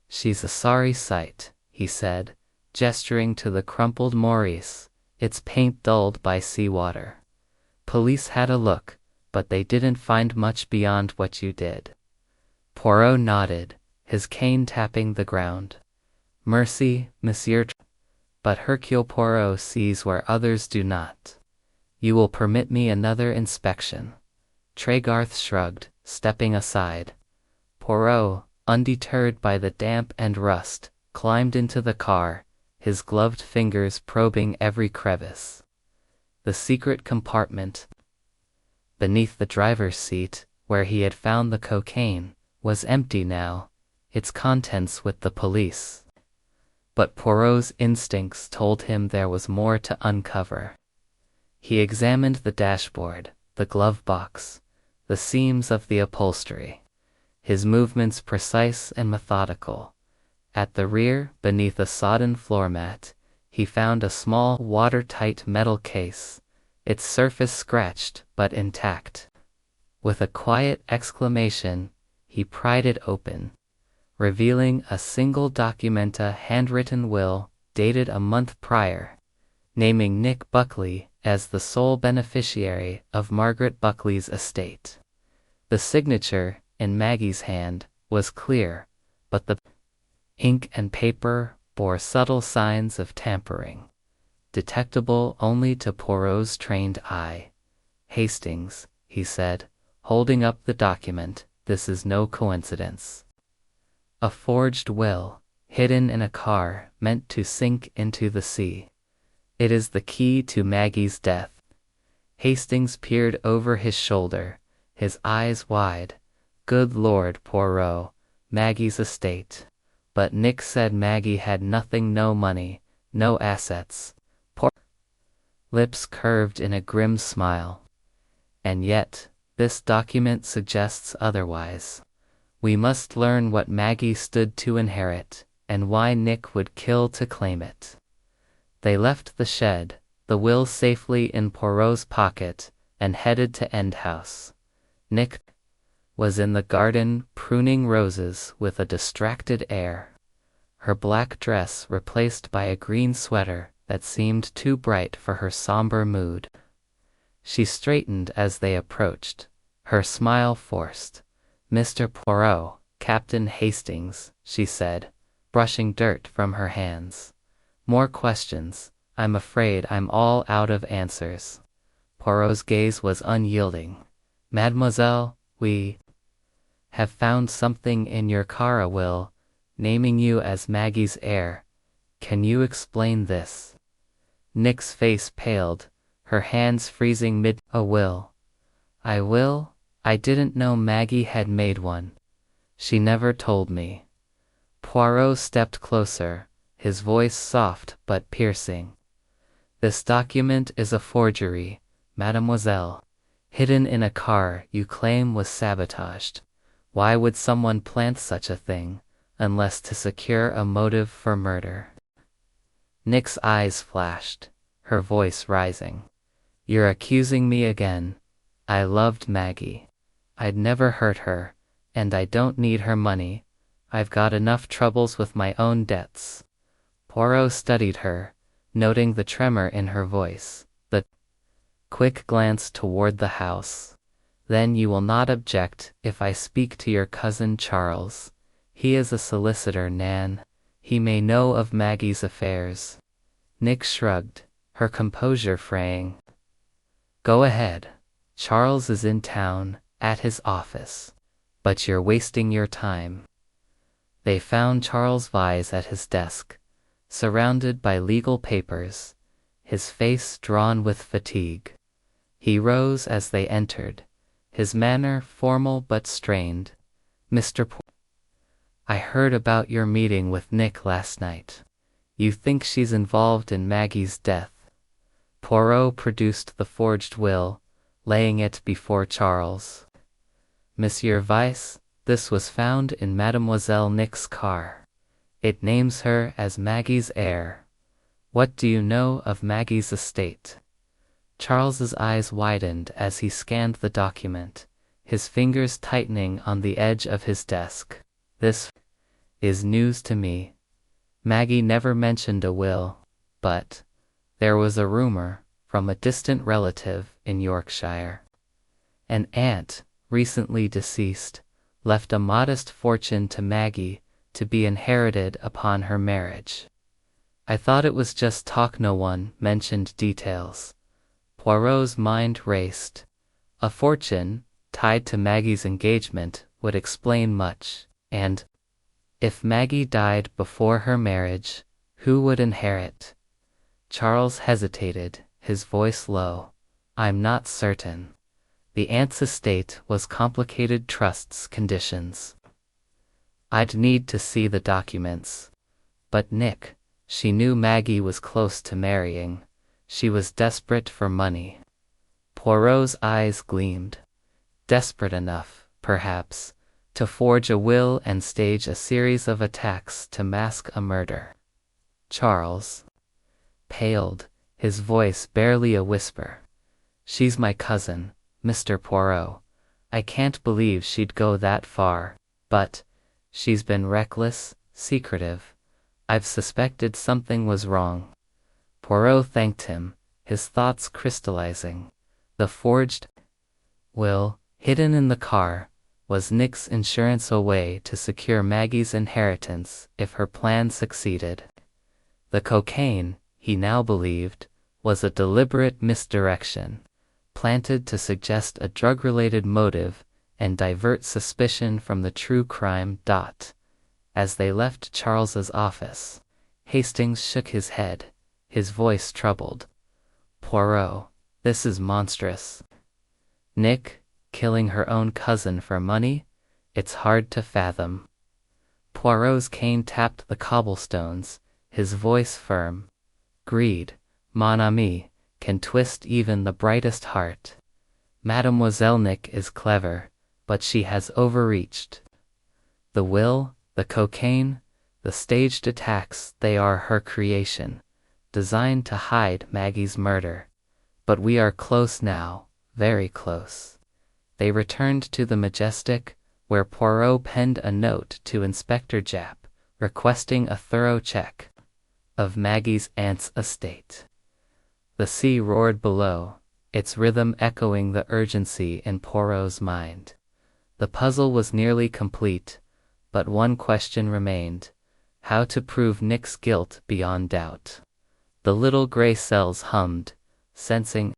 [SPEAKER 1] "She's a sorry sight," he said, gesturing to the crumpled Maurice, its paint dulled by seawater. "Police had a look, but they didn't find much beyond what you did." Poirot nodded, his cane tapping the ground. "Mercy, Monsieur, but Hercule Poirot sees where others do not. You will permit me another inspection." Tregarth shrugged, stepping aside. Poirot, undeterred by the damp and rust, climbed into the car, his gloved fingers probing every crevice. The secret compartment beneath the driver's seat, where he had found the cocaine, was empty now, its contents with the police. But Poirot's instincts told him there was more to uncover. He examined the dashboard, the glove box, the seams of the upholstery, his movements precise and methodical. At the rear, beneath a sodden floor mat, he found a small, watertight metal case, its surface scratched but intact. With a quiet exclamation, he pried it open, revealing a single document, a handwritten will dated a month prior, naming Nick Buckley as the sole beneficiary of Margaret Buckley's estate. The signature, in Maggie's hand, was clear, but the ink and paper bore subtle signs of tampering, detectable only to Poirot's trained eye. "Hastings," he said, holding up the document, "this is no coincidence. A forged will, hidden in a car meant to sink into the sea. It is the key to Maggie's death." Hastings peered over his shoulder, his eyes wide. "Good Lord, Poirot, Maggie's estate. But Nick said Maggie had nothing, no money, no assets." Lips curved in a grim smile. "And yet, this document suggests otherwise. We must learn what Maggie stood to inherit, and why Nick would kill to claim it." They left the shed, the will safely in Poirot's pocket, and headed to End House. Nick was in the garden, pruning roses with a distracted air. her black dress replaced by a green sweater that seemed too bright for her somber mood. She straightened as they approached, her smile forced. "Mr. Poirot, Captain Hastings," she said, brushing dirt from her hands. "More questions? I'm afraid I'm all out of answers." Poirot's gaze was unyielding. "Mademoiselle, we have found something in your car, a will, naming you as Maggie's heir. Can you explain this?" Nick's face paled, her hands freezing mid. "A will? I will? I didn't know Maggie had made one. She never told me." Poirot stepped closer, his voice soft but piercing. "This document is a forgery, mademoiselle, hidden in a car you claim was sabotaged. Why would someone plant such a thing, unless to secure a motive for murder?" Nick's eyes flashed, her voice rising. "You're accusing me again. I loved Maggie. I'd never hurt her, and I don't need her money. I've got enough troubles with my own debts." Poirot studied her, noting the tremor in her voice, the quick glance toward the house. "Then you will not object if I speak to your cousin Charles. He is a solicitor, Nan. He may know of Maggie's affairs." Nick shrugged, her composure fraying. "Go ahead. Charles is in town, at his office. But you're wasting your time." They found Charles Vyse at his desk, surrounded by legal papers, his face drawn with fatigue. He rose as they entered, his manner formal but strained. "Mr. I heard about your meeting with Nick last night. You think she's involved in Maggie's death?" Poirot produced the forged will, laying it before Charles. "Monsieur Vyse, this was found in Mademoiselle Nick's car. It names her as Maggie's heir. What do you know of Maggie's estate?" Charles's eyes widened as he scanned the document, his fingers tightening on the edge of his desk. "This is news to me. Maggie never mentioned a will, but there was a rumor from a distant relative in Yorkshire. An aunt, recently deceased, left a modest fortune to Maggie to be inherited upon her marriage. I thought it was just talk, no one mentioned details." Poirot's mind raced. A fortune, tied to Maggie's engagement, would explain much, and if Maggie died before her marriage, who would inherit? Charles hesitated, his voice low. "I'm not certain. The aunt's estate was complicated trusts conditions. I'd need to see the documents. But Nick, she knew Maggie was close to marrying. She was desperate for money." Poirot's eyes gleamed. "Desperate enough, perhaps, to forge a will and stage a series of attacks to mask a murder." Charles paled, his voice barely a whisper. "She's my cousin, Mr. Poirot. I can't believe she'd go that far, but she's been reckless, secretive. I've suspected something was wrong." Poirot thanked him, his thoughts crystallizing. The forged will, hidden in the car, was Nick's insurance, a way to secure Maggie's inheritance if her plan succeeded. The cocaine, he now believed, was a deliberate misdirection, planted to suggest a drug-related motive and divert suspicion from the true crime. As they left Charles's office, Hastings shook his head, his voice troubled. "Poirot, this is monstrous. Nick, killing her own cousin for money? It's hard to fathom." Poirot's cane tapped the cobblestones, his voice firm. "Greed, mon ami, can twist even the brightest heart. Mademoiselle Nick is clever, but she has overreached. The will, the cocaine, the staged attacks, they are her creation, designed to hide Maggie's murder. But we are close now, very close." They returned to the Majestic, where Poirot penned a note to Inspector Japp, requesting a thorough check of Maggie's aunt's estate. The sea roared below, its rhythm echoing the urgency in Poirot's mind. The puzzle was nearly complete, but one question remained: how to prove Nick's guilt beyond doubt. The little gray cells hummed, sensing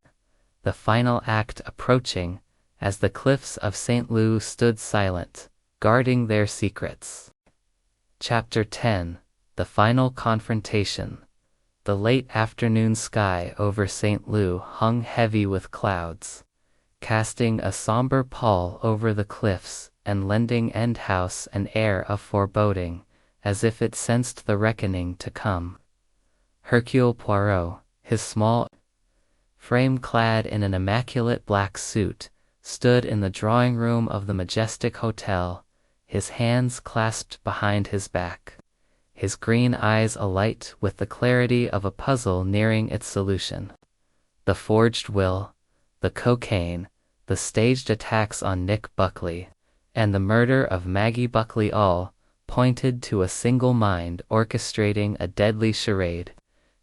[SPEAKER 1] the final act approaching, as the cliffs of St. Loup stood silent, guarding their secrets. Chapter 10: The Final Confrontation. The late afternoon sky over St. Loup hung heavy with clouds, casting a somber pall over the cliffs and lending End House an air of foreboding, as if it sensed the reckoning to come. Hercule Poirot, his small frame clad in an immaculate black suit, stood in the drawing-room of the majestic hotel, his hands clasped behind his back, his green eyes alight with the clarity of a puzzle nearing its solution. The forged will, the cocaine, the staged attacks on Nick Buckley, and the murder of Maggie Buckley all pointed to a single mind orchestrating a deadly charade.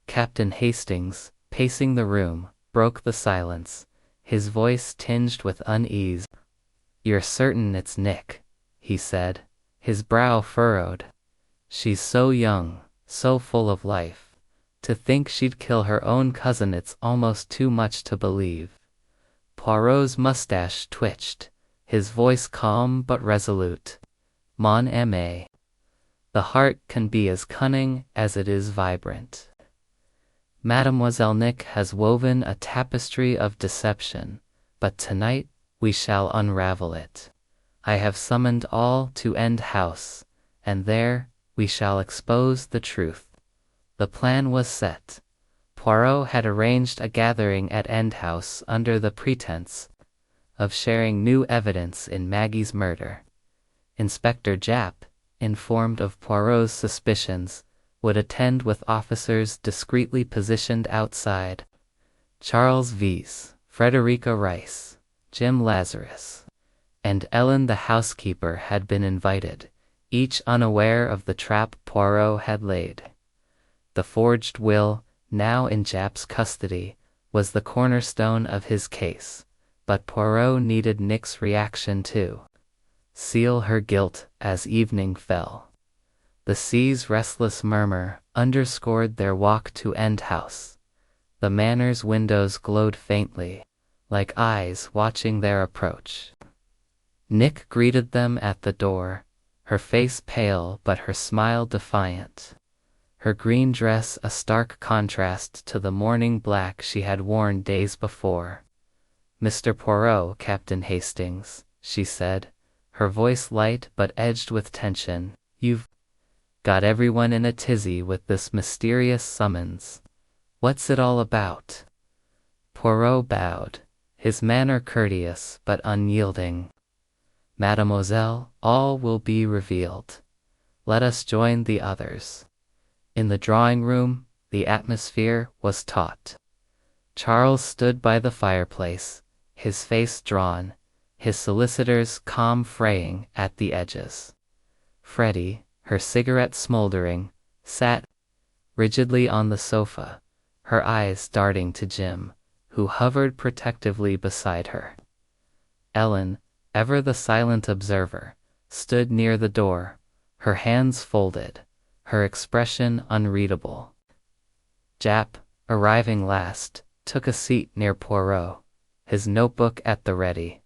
[SPEAKER 1] Captain Hastings, pacing the room, broke the silence, his voice tinged with unease. "You're certain it's Nick?" he said, his brow furrowed. "She's so young, so full of life. To think she'd kill her own cousin, it's almost too much to believe." Poirot's mustache twitched, his voice calm but resolute. "Mon ami, the heart can be as cunning as it is vibrant. Mademoiselle Nick has woven a tapestry of deception, but tonight we shall unravel it. I have summoned all to End House, and there we shall expose the truth." The plan was set. Poirot had arranged a gathering at End House under the pretense of sharing new evidence in Maggie's murder. Inspector Japp, informed of Poirot's suspicions, would attend with officers discreetly positioned outside. Charles Vyse, Frederica Rice, Jim Lazarus, and Ellen the housekeeper had been invited, each unaware of the trap Poirot had laid. The forged will, now in Japp's custody, was the cornerstone of his case, but Poirot needed Nick's reaction to seal her guilt as evening fell. The sea's restless murmur underscored their walk to End House. The manor's windows glowed faintly, like eyes watching their approach. Nick greeted them at the door, her face pale but her smile defiant, her green dress a stark contrast to the morning black she had worn days before. "Mr. Poirot, Captain Hastings," she said, her voice light but edged with tension, "you've got everyone in a tizzy with this mysterious summons. What's it all about?" Poirot bowed, his manner courteous but unyielding. "Mademoiselle, all will be revealed. Let us join the others." In the drawing-room, the atmosphere was taut. Charles stood by the fireplace, his face drawn, his solicitors calm fraying at the edges. Freddie, her cigarette smoldering, sat rigidly on the sofa, her eyes darting to Jim, who hovered protectively beside her. Ellen, ever the silent observer, stood near the door, her hands folded, her expression unreadable. Japp, arriving last, took a seat near Poirot, his notebook at the ready.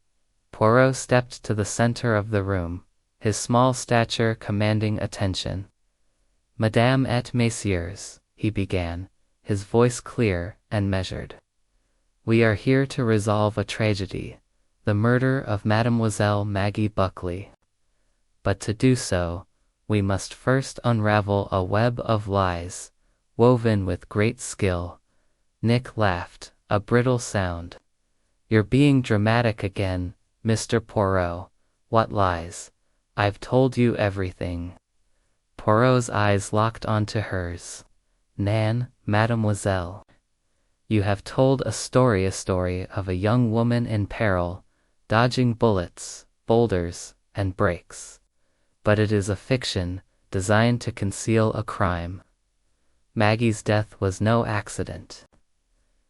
[SPEAKER 1] Poirot stepped to the center of the room, his small stature commanding attention. "Madame et messieurs," he began, his voice clear and measured. "We are here to resolve a tragedy, the murder of Mademoiselle Maggie Buckley. But to do so, we must first unravel a web of lies, woven with great skill." Nick laughed, a brittle sound. "You're being dramatic again, Mr. Poirot. What lies? I've told you everything." Poirot's eyes locked onto hers. "Nan, mademoiselle. You have told a story of a young woman in peril, dodging bullets, boulders, and brakes. But it is a fiction, designed to conceal a crime. Maggie's death was no accident.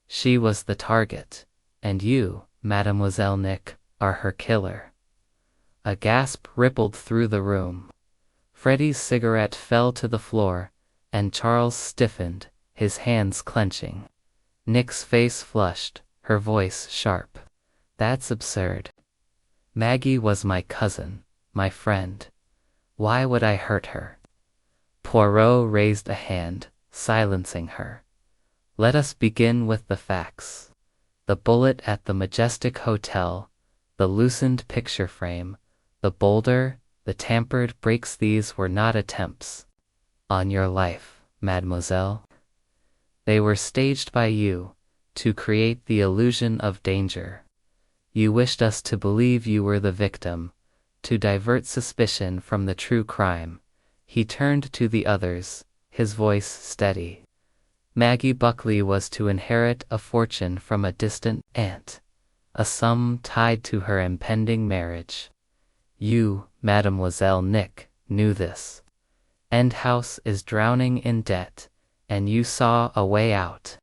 [SPEAKER 1] She was the target, and you, Mademoiselle Nick, are her killer. A gasp rippled through the room. Freddie's cigarette fell to the floor, and Charles stiffened, his hands clenching. Nick's face flushed, her voice sharp. That's absurd. Maggie was my cousin, my friend. Why would I hurt her? Poirot raised a hand, silencing her. Let us begin with the facts. The bullet at the Majestic Hotel, the loosened picture frame, the boulder, the tampered breaks, these were not attempts on your life, mademoiselle. They were staged by you, to create the illusion of danger. You wished us to believe you were the victim, to divert suspicion from the true crime. He turned to the others, his voice steady. Maggie Buckley was to inherit a fortune from a distant aunt, a sum tied to her impending marriage. You, Mademoiselle Nick, knew this. Endhouse is drowning in debt, and you saw a way out.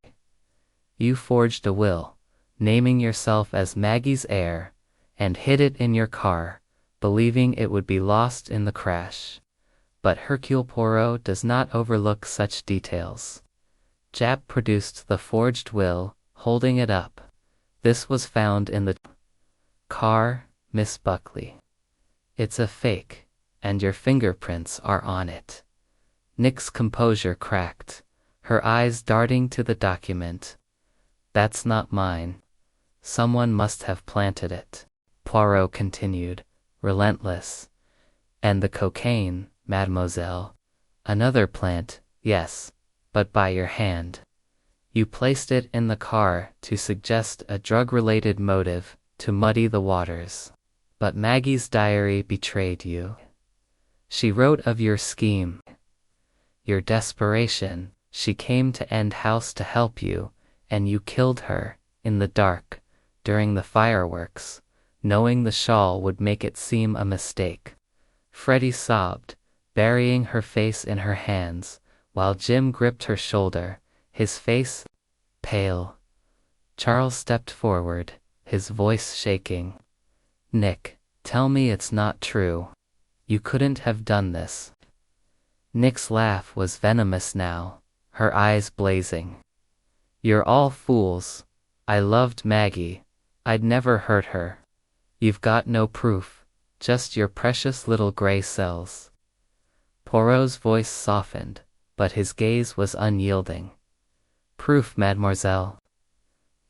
[SPEAKER 1] You forged a will, naming yourself as Maggie's heir, and hid it in your car, believing it would be lost in the crash. But Hercule Poirot does not overlook such details. Jap produced the forged will, holding it up. This was found in the car, Miss Buckley. It's a fake, and your fingerprints are on it. Nick's composure cracked, her eyes darting to the document. That's not mine. Someone must have planted it. Poirot continued, relentless. And the cocaine, mademoiselle. Another plant, yes, but by your hand. You placed it in the car to suggest a drug-related motive, to muddy the waters. But Maggie's diary betrayed you. She wrote of your scheme, your desperation. She came to Endhouse to help you, and you killed her, in the dark, during the fireworks, knowing the shawl would make it seem a mistake. Freddie sobbed, burying her face in her hands, while Jim gripped her shoulder, his face pale. Charles stepped forward, his voice shaking. Nick, tell me it's not true. You couldn't have done this. Nick's laugh was venomous now, her eyes blazing. You're all fools. I loved Maggie. I'd never hurt her. You've got no proof, just your precious little gray cells. Poirot's voice softened, but his gaze was unyielding. Proof, mademoiselle.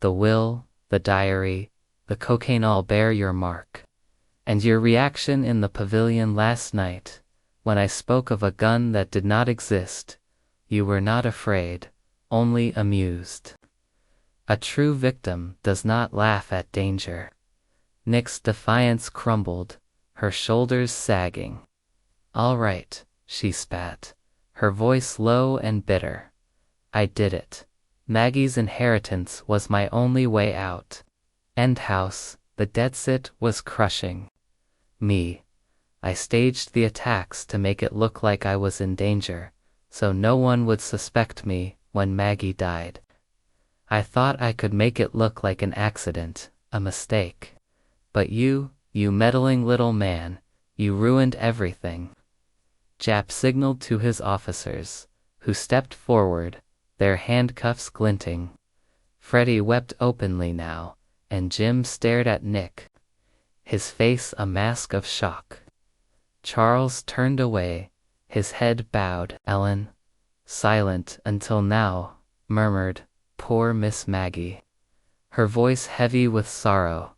[SPEAKER 1] The will, the diary, the cocaine all bear your mark. And your reaction in the pavilion last night, when I spoke of a gun that did not exist, you were not afraid, only amused. A true victim does not laugh at danger. Nick's defiance crumbled, her shoulders sagging. All right, she spat, her voice low and bitter. I did it. Maggie's inheritance was my only way out. Endhouse, the debt was crushing me. I staged the attacks to make it look like I was in danger, so no one would suspect me when Maggie died. I thought I could make it look like an accident, a mistake. But you meddling little man, you ruined everything. Jap signaled to his officers, who stepped forward, their handcuffs glinting. Freddie wept openly now, and Jim stared at Nick, his face a mask of shock. Charles turned away, his head bowed. Ellen, silent until now, murmured, "Poor Miss Maggie," her voice heavy with sorrow.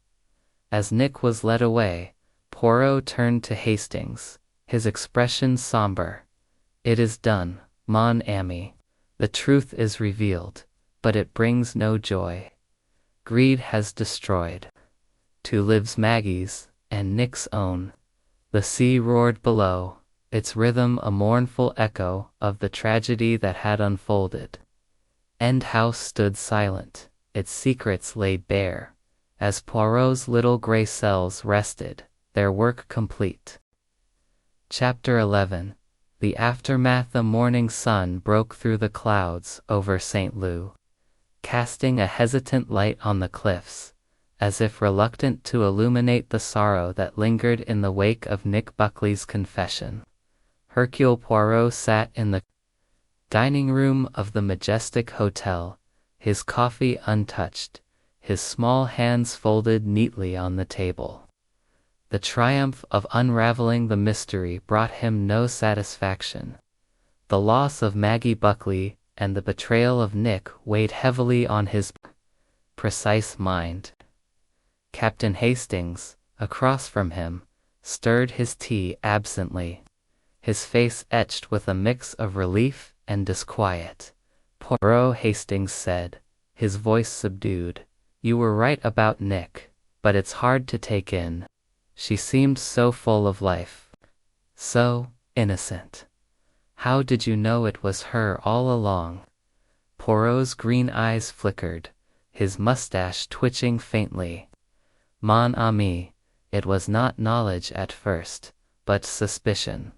[SPEAKER 1] As Nick was led away, Poirot turned to Hastings, his expression somber. It is done, mon ami. The truth is revealed, but it brings no joy. Greed has destroyed. Two lives Maggie's, and Nick's own. The sea roared below, its rhythm a mournful echo of the tragedy that had unfolded. Endhouse stood silent, its secrets laid bare, as Poirot's little gray cells rested, their work complete. Chapter 11. The aftermath. The morning sun broke through the clouds over St. Lou, casting a hesitant light on the cliffs, as if reluctant to illuminate the sorrow that lingered in the wake of Nick Buckley's confession. Hercule Poirot sat in the dining room of the majestic hotel, his coffee untouched, his small hands folded neatly on the table. The triumph of unravelling the mystery brought him no satisfaction. The loss of Maggie Buckley and the betrayal of Nick weighed heavily on his precise mind. Captain Hastings, across from him, stirred his tea absently, his face etched with a mix of relief and disquiet. "Poirot," Hastings said, his voice subdued, "you were right about Nick, but it's hard to take in. She seemed so full of life. So innocent. How did you know it was her all along?" Poirot's green eyes flickered, his mustache twitching faintly. "Mon ami, it was not knowledge at first, but suspicion.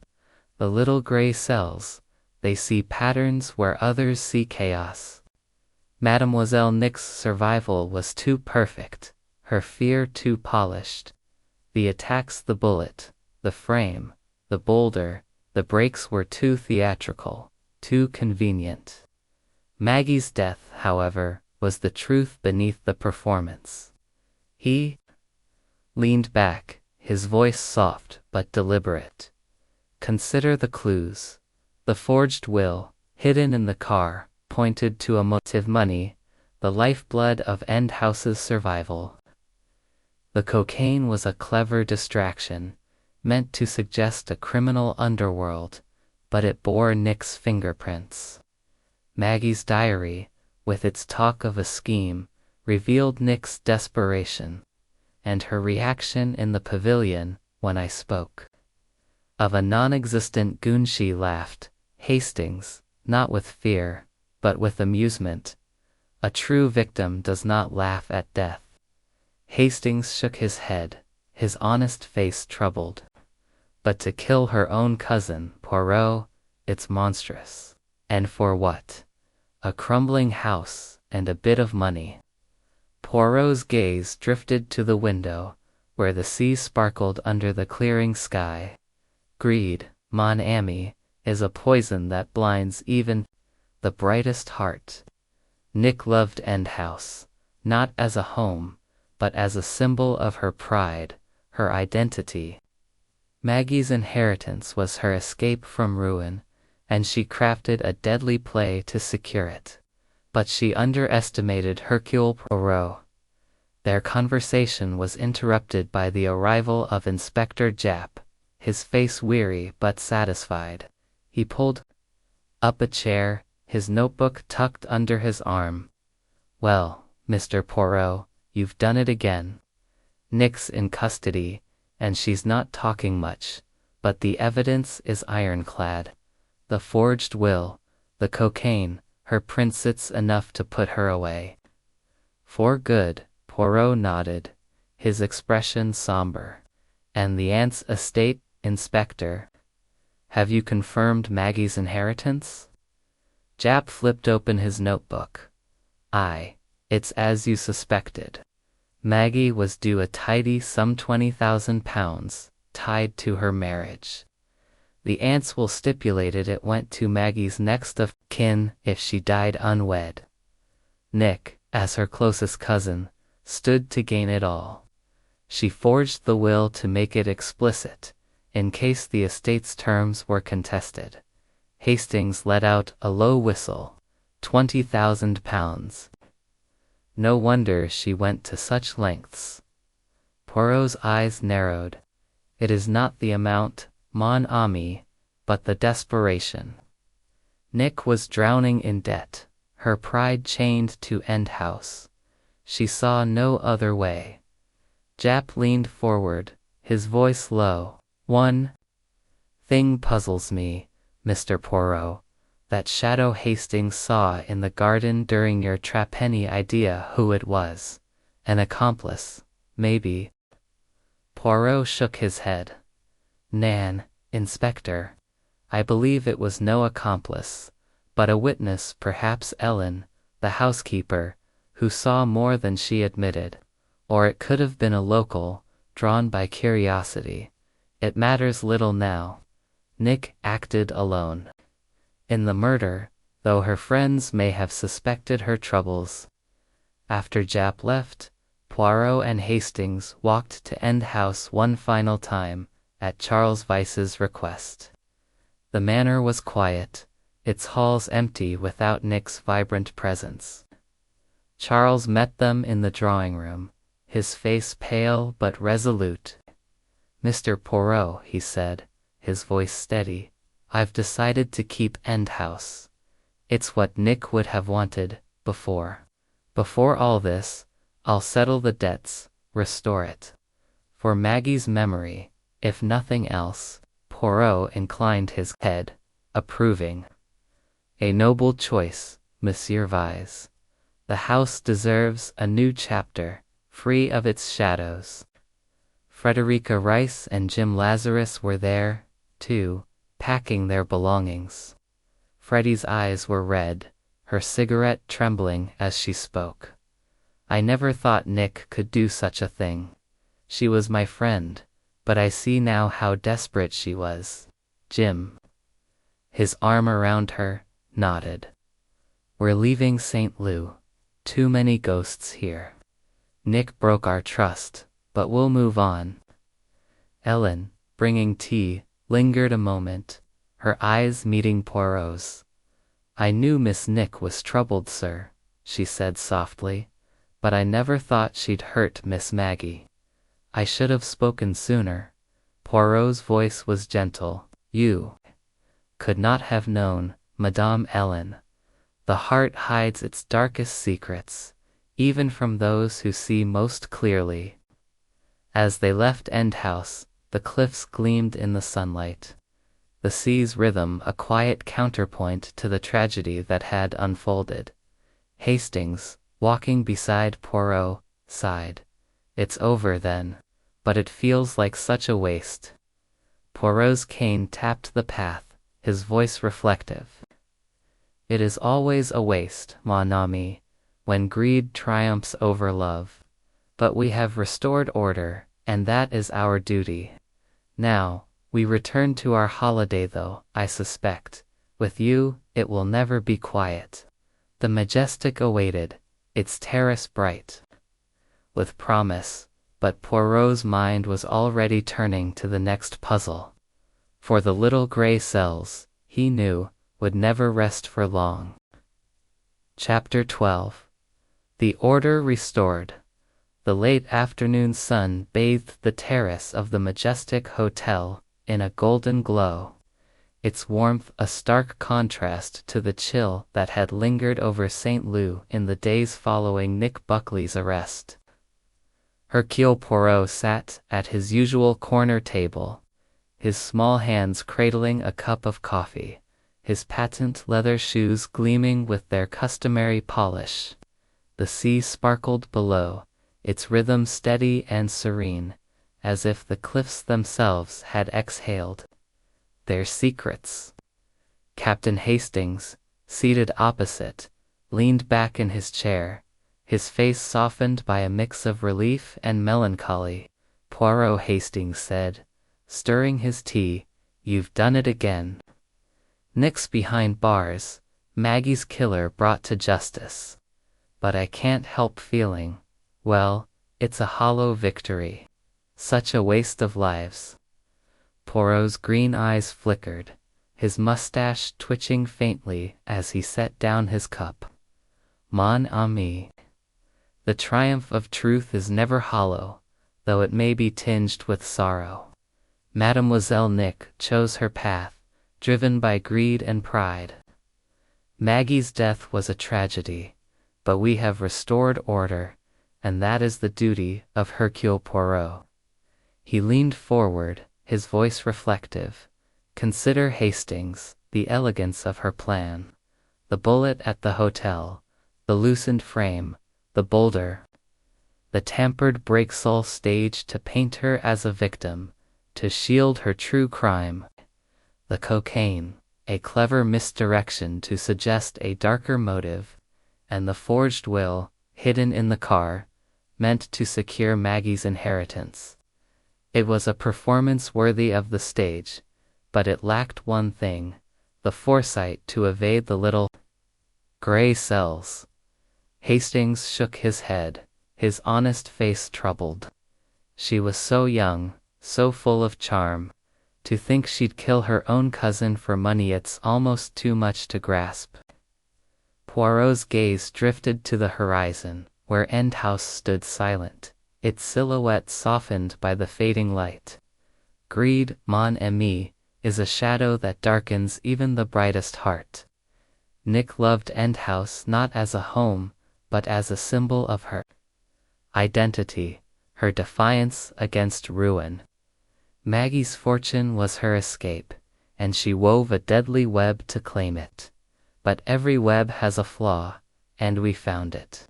[SPEAKER 1] The little gray cells, they see patterns where others see chaos. Mademoiselle Nick's survival was too perfect, her fear too polished. The attacks, the bullet, the frame, the boulder, the breaks were too theatrical, too convenient. Maggie's death, however, was the truth beneath the performance." He leaned back, his voice soft but deliberate. "Consider the clues. The forged will, hidden in the car, pointed to a motive: money, the lifeblood of Endhouse's survival. The cocaine was a clever distraction, meant to suggest a criminal underworld, but it bore Nick's fingerprints. Maggie's diary, with its talk of a scheme, revealed Nick's desperation, and her reaction in the pavilion when I spoke of a non-existent goon." She laughed, Hastings, not with fear, but with amusement. "A true victim does not laugh at death." Hastings shook his head, his honest face troubled. "But to kill her own cousin, Poirot, it's monstrous. And for what? A crumbling house and a bit of money." Poirot's gaze drifted to the window, where the sea sparkled under the clearing sky. "Greed, mon ami, is a poison that blinds even the brightest heart." Nick loved Endhouse, not as a home, but as a symbol of her pride, her identity. Maggie's inheritance was her escape from ruin, and she crafted a deadly play to secure it. But she underestimated Hercule Poirot. Their conversation was interrupted by the arrival of Inspector Japp, his face weary but satisfied. He pulled up a chair, his notebook tucked under his arm. "Well, Mr. Poirot, you've done it again. Nick's in custody, and she's not talking much, but the evidence is ironclad. The forged will, the cocaine, her prints, it's enough to put her away." "For good," Poirot nodded, his expression somber. "And the aunt's estate, Inspector? Have you confirmed Maggie's inheritance?" Japp flipped open his notebook. "Aye, it's as you suspected. Maggie was due a tidy some £20,000, tied to her marriage. The aunts will stipulate it went to Maggie's next of kin if she died unwed. Nick, as her closest cousin, stood to gain it all. She forged the will to make it explicit, in case the estate's terms were contested." Hastings let out a low whistle. £20,000. No wonder she went to such lengths. Poirot's eyes narrowed. "It is not the amount, mon ami, but the desperation." Nick was drowning in debt, her pride chained to Endhouse. She saw no other way. Japp leaned forward, his voice low. "One thing puzzles me, Mr. Poirot. That shadow Hastings saw in the garden during your trap. Any idea who it was? An accomplice, maybe?" Poirot shook his head. "Nan, Inspector, I believe it was no accomplice, but a witness, perhaps Ellen, the housekeeper, who saw more than she admitted. Or it could have been a local, drawn by curiosity. It matters little now. Nick acted alone in the murder, though her friends may have suspected her troubles. After Japp left, Poirot and Hastings walked to End House one final time, at Charles Vyse's request. The manor was quiet, its halls empty without Nick's vibrant presence. Charles met them in the drawing-room, his face pale but resolute. "Mr. Poirot," he said, his voice steady, "I've decided to keep End House. It's what Nick would have wanted, before. Before all this, I'll settle the debts, restore it. For Maggie's memory, if nothing else." Poirot inclined his head, approving. "A noble choice, Monsieur Vyse. The house deserves a new chapter, free of its shadows." Frederica Rice and Jim Lazarus were there, too, packing their belongings. Freddie's eyes were red, her cigarette trembling as she spoke. "I never thought Nick could do such a thing. She was my friend, but I see now how desperate she was." Jim, his arm around her, nodded. "We're leaving St. Lou. Too many ghosts here. Nick broke our trust, but we'll move on." Ellen, bringing tea, lingered a moment, her eyes meeting Poirot's. "I knew Miss Nick was troubled, sir," she said softly, "but I never thought she'd hurt Miss Maggie. I should have spoken sooner." Poirot's voice was gentle. "You could not have known, Madame Ellen. The heart hides its darkest secrets, even from those who see most clearly." As they left End House, the cliffs gleamed in the sunlight. The sea's rhythm a quiet counterpoint to the tragedy that had unfolded. Hastings, walking beside Poirot, sighed. "It's over then, but it feels like such a waste." Poirot's cane tapped the path, his voice reflective. "It is always a waste, mon ami, when greed triumphs over love. But we have restored order, and that is our duty. Now, we return to our holiday, though, I suspect, with you, it will never be quiet." The Majestic awaited, its terrace bright with promise, but Poirot's mind was already turning to the next puzzle. For the little grey cells, he knew, would never rest for long. Chapter 12. The order restored. The late afternoon sun bathed the terrace of the Majestic Hotel in a golden glow, its warmth a stark contrast to the chill that had lingered over St. Lou in the days following Nick Buckley's arrest. Hercule Poirot sat at his usual corner table, his small hands cradling a cup of coffee, his patent leather shoes gleaming with their customary polish. The sea sparkled below, its rhythm steady and serene, as if the cliffs themselves had exhaled their secrets. Captain Hastings, seated opposite, leaned back in his chair, his face softened by a mix of relief and melancholy. "Poirot," Hastings said, stirring his tea, "you've done it again. Nick's behind bars, Maggie's killer brought to justice. But I can't help feeling, well, it's a hollow victory. Such a waste of lives." Poirot's green eyes flickered, his mustache twitching faintly as he set down his cup. "Mon ami, the triumph of truth is never hollow, though it may be tinged with sorrow. Mademoiselle Nick chose her path, driven by greed and pride. Maggie's death was a tragedy, but we have restored order, and that is the duty of Hercule Poirot." He leaned forward, his voice reflective. "Consider, Hastings, the elegance of her plan. The bullet at the hotel, the loosened frame, the boulder, the tampered Breaksall stage to paint her as a victim, to shield her true crime. the cocaine, a clever misdirection to suggest a darker motive, and the forged will, hidden in the car, meant to secure Maggie's inheritance. It was a performance worthy of the stage, but it lacked one thing: the foresight to evade the little gray cells. Hastings shook his head, his honest face troubled. She was so young, so full of charm. To think she'd kill her own cousin for money, it's almost too much to grasp. Poirot's gaze drifted to the horizon, where End House stood silent, its silhouette softened by the fading light. Greed, mon ami, is a shadow that darkens even the brightest heart. Nick loved End House not as a home, but as a symbol of her identity, her defiance against ruin. Maggie's fortune was her escape, and she wove a deadly web to claim it. But every web has a flaw, and we found it.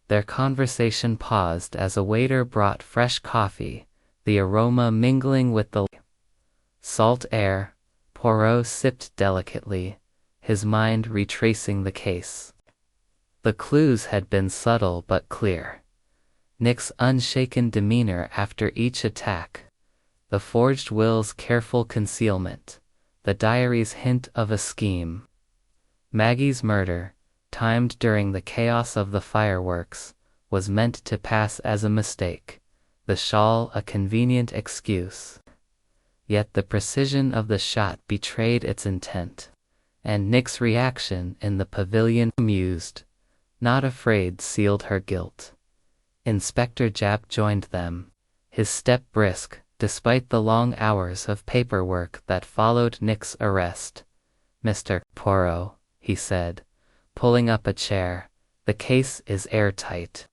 [SPEAKER 1] Their conversation paused as a waiter brought fresh coffee, the aroma mingling with the salt air. Poirot sipped delicately, his mind retracing the case. The clues had been subtle but clear. Nick's unshaken demeanor after each attack, the forged will's careful concealment, the diary's hint of a scheme. Maggie's murder, timed during the chaos of the fireworks, was meant to pass as a mistake, the shawl a convenient excuse. Yet the precision of the shot betrayed its intent, and Nick's reaction in the pavilion, amused, not afraid, sealed her guilt. Inspector Japp joined them, his step brisk, despite the long hours of paperwork that followed Nick's arrest. "Mr. Poirot," he said, pulling up a chair, "the case is airtight.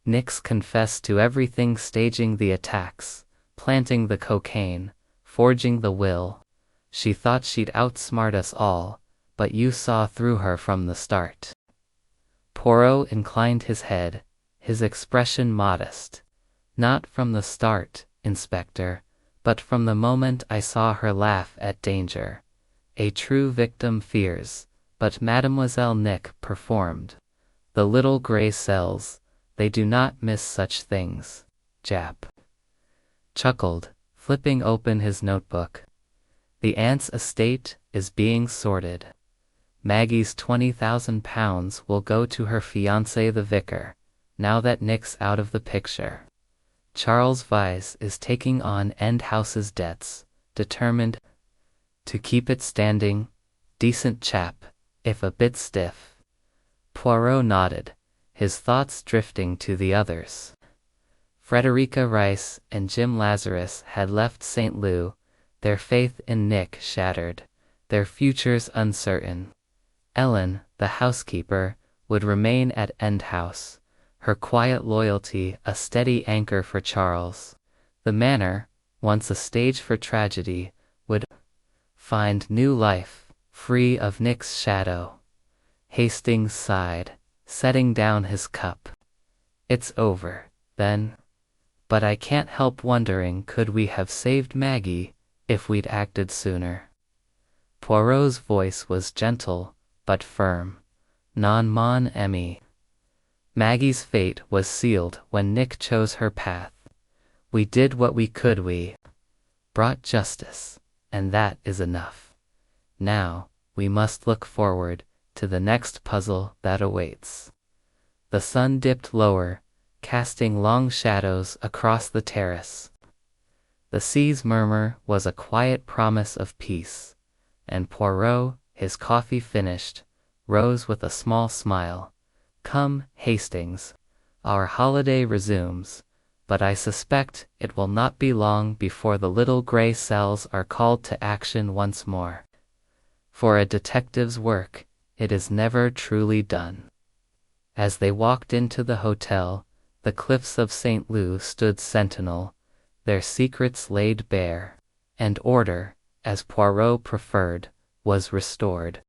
[SPEAKER 1] Nick's confessed to everything: staging the attacks, planting the cocaine, forging the will. She thought she'd outsmart us all, but you saw through her from the start." Poirot inclined his head, his expression modest. "Not from the start, Inspector, but from the moment I saw her laugh at danger. A true victim fears, but Mademoiselle Nick performed. The little gray cells, they do not miss such things." Japp chuckled, flipping open his notebook. "The aunt's estate is being sorted. Maggie's £20,000 will go to her fiancé the vicar, now that Nick's out of the picture. Charles Vyse is taking on End House's debts, determined to keep it standing. Decent chap, if a bit stiff." Poirot nodded, his thoughts drifting to the others. Frederica Rice and Jim Lazarus had left St. Lou, their faith in Nick shattered, their futures uncertain. Ellen, the housekeeper, would remain at End House, her quiet loyalty a steady anchor for Charles. The manor, once a stage for tragedy, would find new life, free of Nick's shadow. Hastings sighed, setting down his cup. "It's over, then. But I can't help wondering, could we have saved Maggie if we'd acted sooner?" Poirot's voice was gentle but firm. "Non mon ami. Maggie's fate was sealed when Nick chose her path. We did what we could, we brought justice, and that is enough. Now, we must look forward to the next puzzle that awaits." The sun dipped lower, casting long shadows across the terrace. The sea's murmur was a quiet promise of peace, and Poirot, his coffee finished, rose with a small smile. "Come, Hastings, our holiday resumes, but I suspect it will not be long before the little gray cells are called to action once more. For a detective's work, it is never truly done." As they walked into the hotel, the cliffs of St. Lou stood sentinel, their secrets laid bare, and order, as Poirot preferred, was restored.